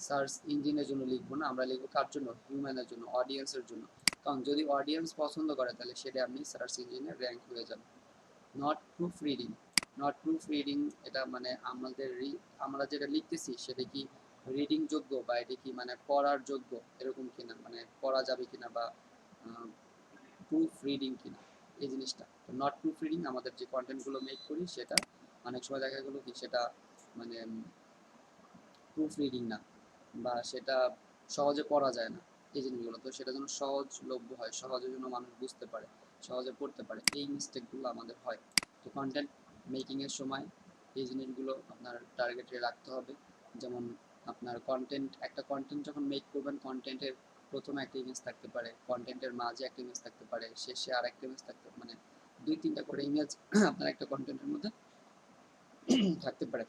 সার্চ ইঞ্জিনের জন্য লিখবো না, আমরা লিখবো কার জন্য, হিউম্যানের জন্য, অডিয়েন্সের জন্য। কারণ যদি অডিয়েন্স পছন্দ করে তাহলে সেটা আপনি সার্চ ইঞ্জিনে র্যাঙ্ক হয়ে যাবে। Not proof reading, not proof reading, এটা মানে আমাদের আমরা যেটা লিখতেছি সেটা কি রিডিং যোগ্য, বা এটা কি মানে পড়ার যোগ্য এরকম কিনা, মানে পড়া যাবে কিনা, বা প্রুফ রিডিং কিনা, এই জিনিসটা। তো নট প্রুফ রিডিং, আমাদের যে কন্টেন্টগুলো মেক করি সেটা অনেক সময় দেখা গেলো কি সেটা মানে প্রুফ রিডিং না, বা সেটা সহজে পড়া যায় না, এই জিনিসগুলো। তো সেটা যেন সহজলভ্য হয়, সহজে যেন মানুষ বুঝতে পারে, সহজে পড়তে পারে, এই মিস্টেকগুলো আমাদের হয়। তো কন্টেন্ট মেকিংয়ের সময় এই জিনিসগুলো আপনার টার্গেটে রাখতে হবে। যেমন আপনার কন্টেন্ট, একটা কন্টেন্ট যখন মেক করবেন, কন্টেন্টের প্রথমে একটা ইমেজ থাকতে পারে, কন্টেন্টের মাঝে একটা ইমেজ থাকতে পারে, শেষে আর একটা ইমেজ থাকতে, মানে 2-3টা করে ইমেজ আপনার একটা কন্টেন্টের মধ্যে থাকতে পারে।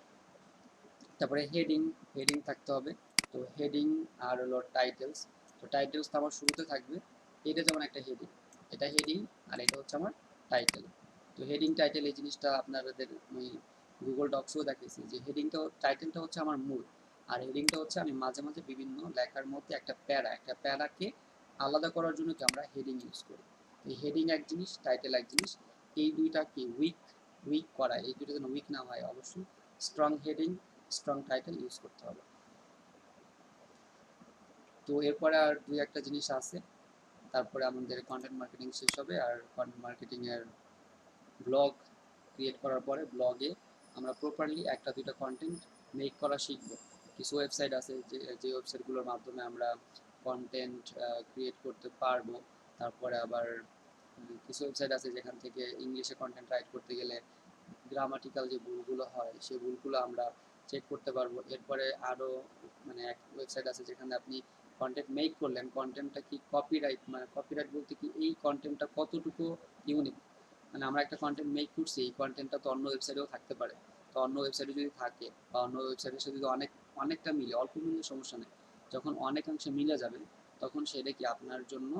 তারপরে হেডিং, হেডিং থাকতে হবে। তো হেডিং আর হলো টাইটেলস। তো টাইটেলস তো আমার শুরুতে থাকবে, এটা যেমন একটা হেডিং, এটা হেডিং, আর এটা হচ্ছে আমার টাইটেল। তো হেডিং টাইটেল এই জিনিসটা আপনাদের আমি গুগল ডক্সেও দেখেছি, যে হেডিংটা টাইটেলটা হচ্ছে আমার মূল, আর হেডিংটা হচ্ছে আমি মাঝে মাঝে বিভিন্ন লেখার মধ্যে একটা প্যারা, একটা প্যারাকে আলাদা করার জন্য কি আমরা হেডিং ইউজ করি। এই হেডিং এক জিনিস, টাইটেল এক জিনিস, এই দুইটা কি উইক করা, এই দুটো যেন উইক না হয়, অবশ্যই strong heading strong title use করতে হবে। তো এরপরে আর দুই একটা জিনিস আছে, তারপরে আমাদের কন্টেন্ট মার্কেটিং শেষ হবে। আর কন্টেন্ট মার্কেটিং এর ব্লগ ক্রিয়েট করার পরে ব্লগে আমরা প্রপারলি একটা দুইটা কন্টেন্ট মেক করা শিখবো। কিছু ওয়েবসাইট আছে যে ওয়েবসাইটগুলোর মাধ্যমে আমরা কন্টেন্ট ক্রিয়েট করতে পারবো। তারপরে আবার কিছু ওয়েবসাইট আছে যেখান থেকে ইংলিশে কন্টেন্ট রাইট করতে গেলে গ্রামাটিক্যাল যে ভুলগুলো হয় সেই ভুলগুলো আমরা চেক করতে পারবো। এরপরে আরও মানে এক ওয়েবসাইট আছে যেখানে আপনি কন্টেন্ট মেক করলেন, কন্টেন্টটা কি কপিরাইট, মানে কপিরাইট বলতে কি এই কন্টেন্টটা কতটুকু ইউনিক, মানে আমরা একটা কন্টেন্ট মেক করছি, এই কন্টেন্টটা তো অন্য ওয়েবসাইটেও থাকতে পারে। তো অন্য ওয়েবসাইটে যদি থাকে বা অন্য ওয়েবসাইটের সাথে যদি অনেকটা মিলে, অল্প মিলে সমস্যা নেই, যখন অনেকাংশে মিলে যাবে তখন সেটা কি আপনার জন্য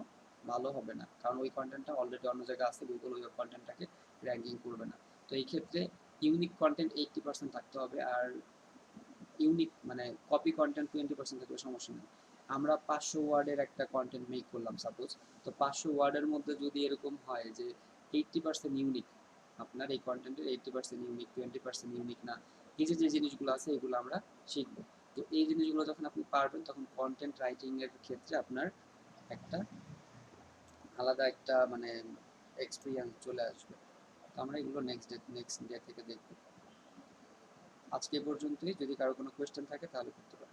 ভালো হবে না, কারণ ওই কন্টেন্টটা অলরেডি অন্য জায়গায় আছে, গুগল ওই কন্টেন্টটাকে র্যাঙ্কিং করবে না। তো এই ক্ষেত্রে ইউনিক কন্টেন্ট 80% থাকতে হবে, আর ইউনিক মানে কপি কন্টেন্ট 20% থাকলে সমস্যা নেই। আমরা 500 ওয়ার্ডের একটা কন্টেন্ট মেক করলাম সাপোজ, তো 500 ওয়ার্ডের মধ্যে যদি এরকম হয় যে 80% ইউনিক, আপনার এই কন্টেন্টের 80% ইউনিক, 20% ইউনিক না, এই যে যে জিনিসগুলো আছে এগুলো আমরা শিখবো। তো এই জিনিসগুলো যখন আপনি পারবেন, তখন কন্টেন্ট রাইটিং এর ক্ষেত্রে আপনার একটা আলাদা একটা মানে এক্সপিরিয়েন্স চলে আসবে। তো আমরা এগুলো নেক্সট ডে থেকে দেখবো। আজকে এ পর্যন্তই, যদি কারো কোনো কোয়েশ্চেন থাকে তাহলে করতে পারেন।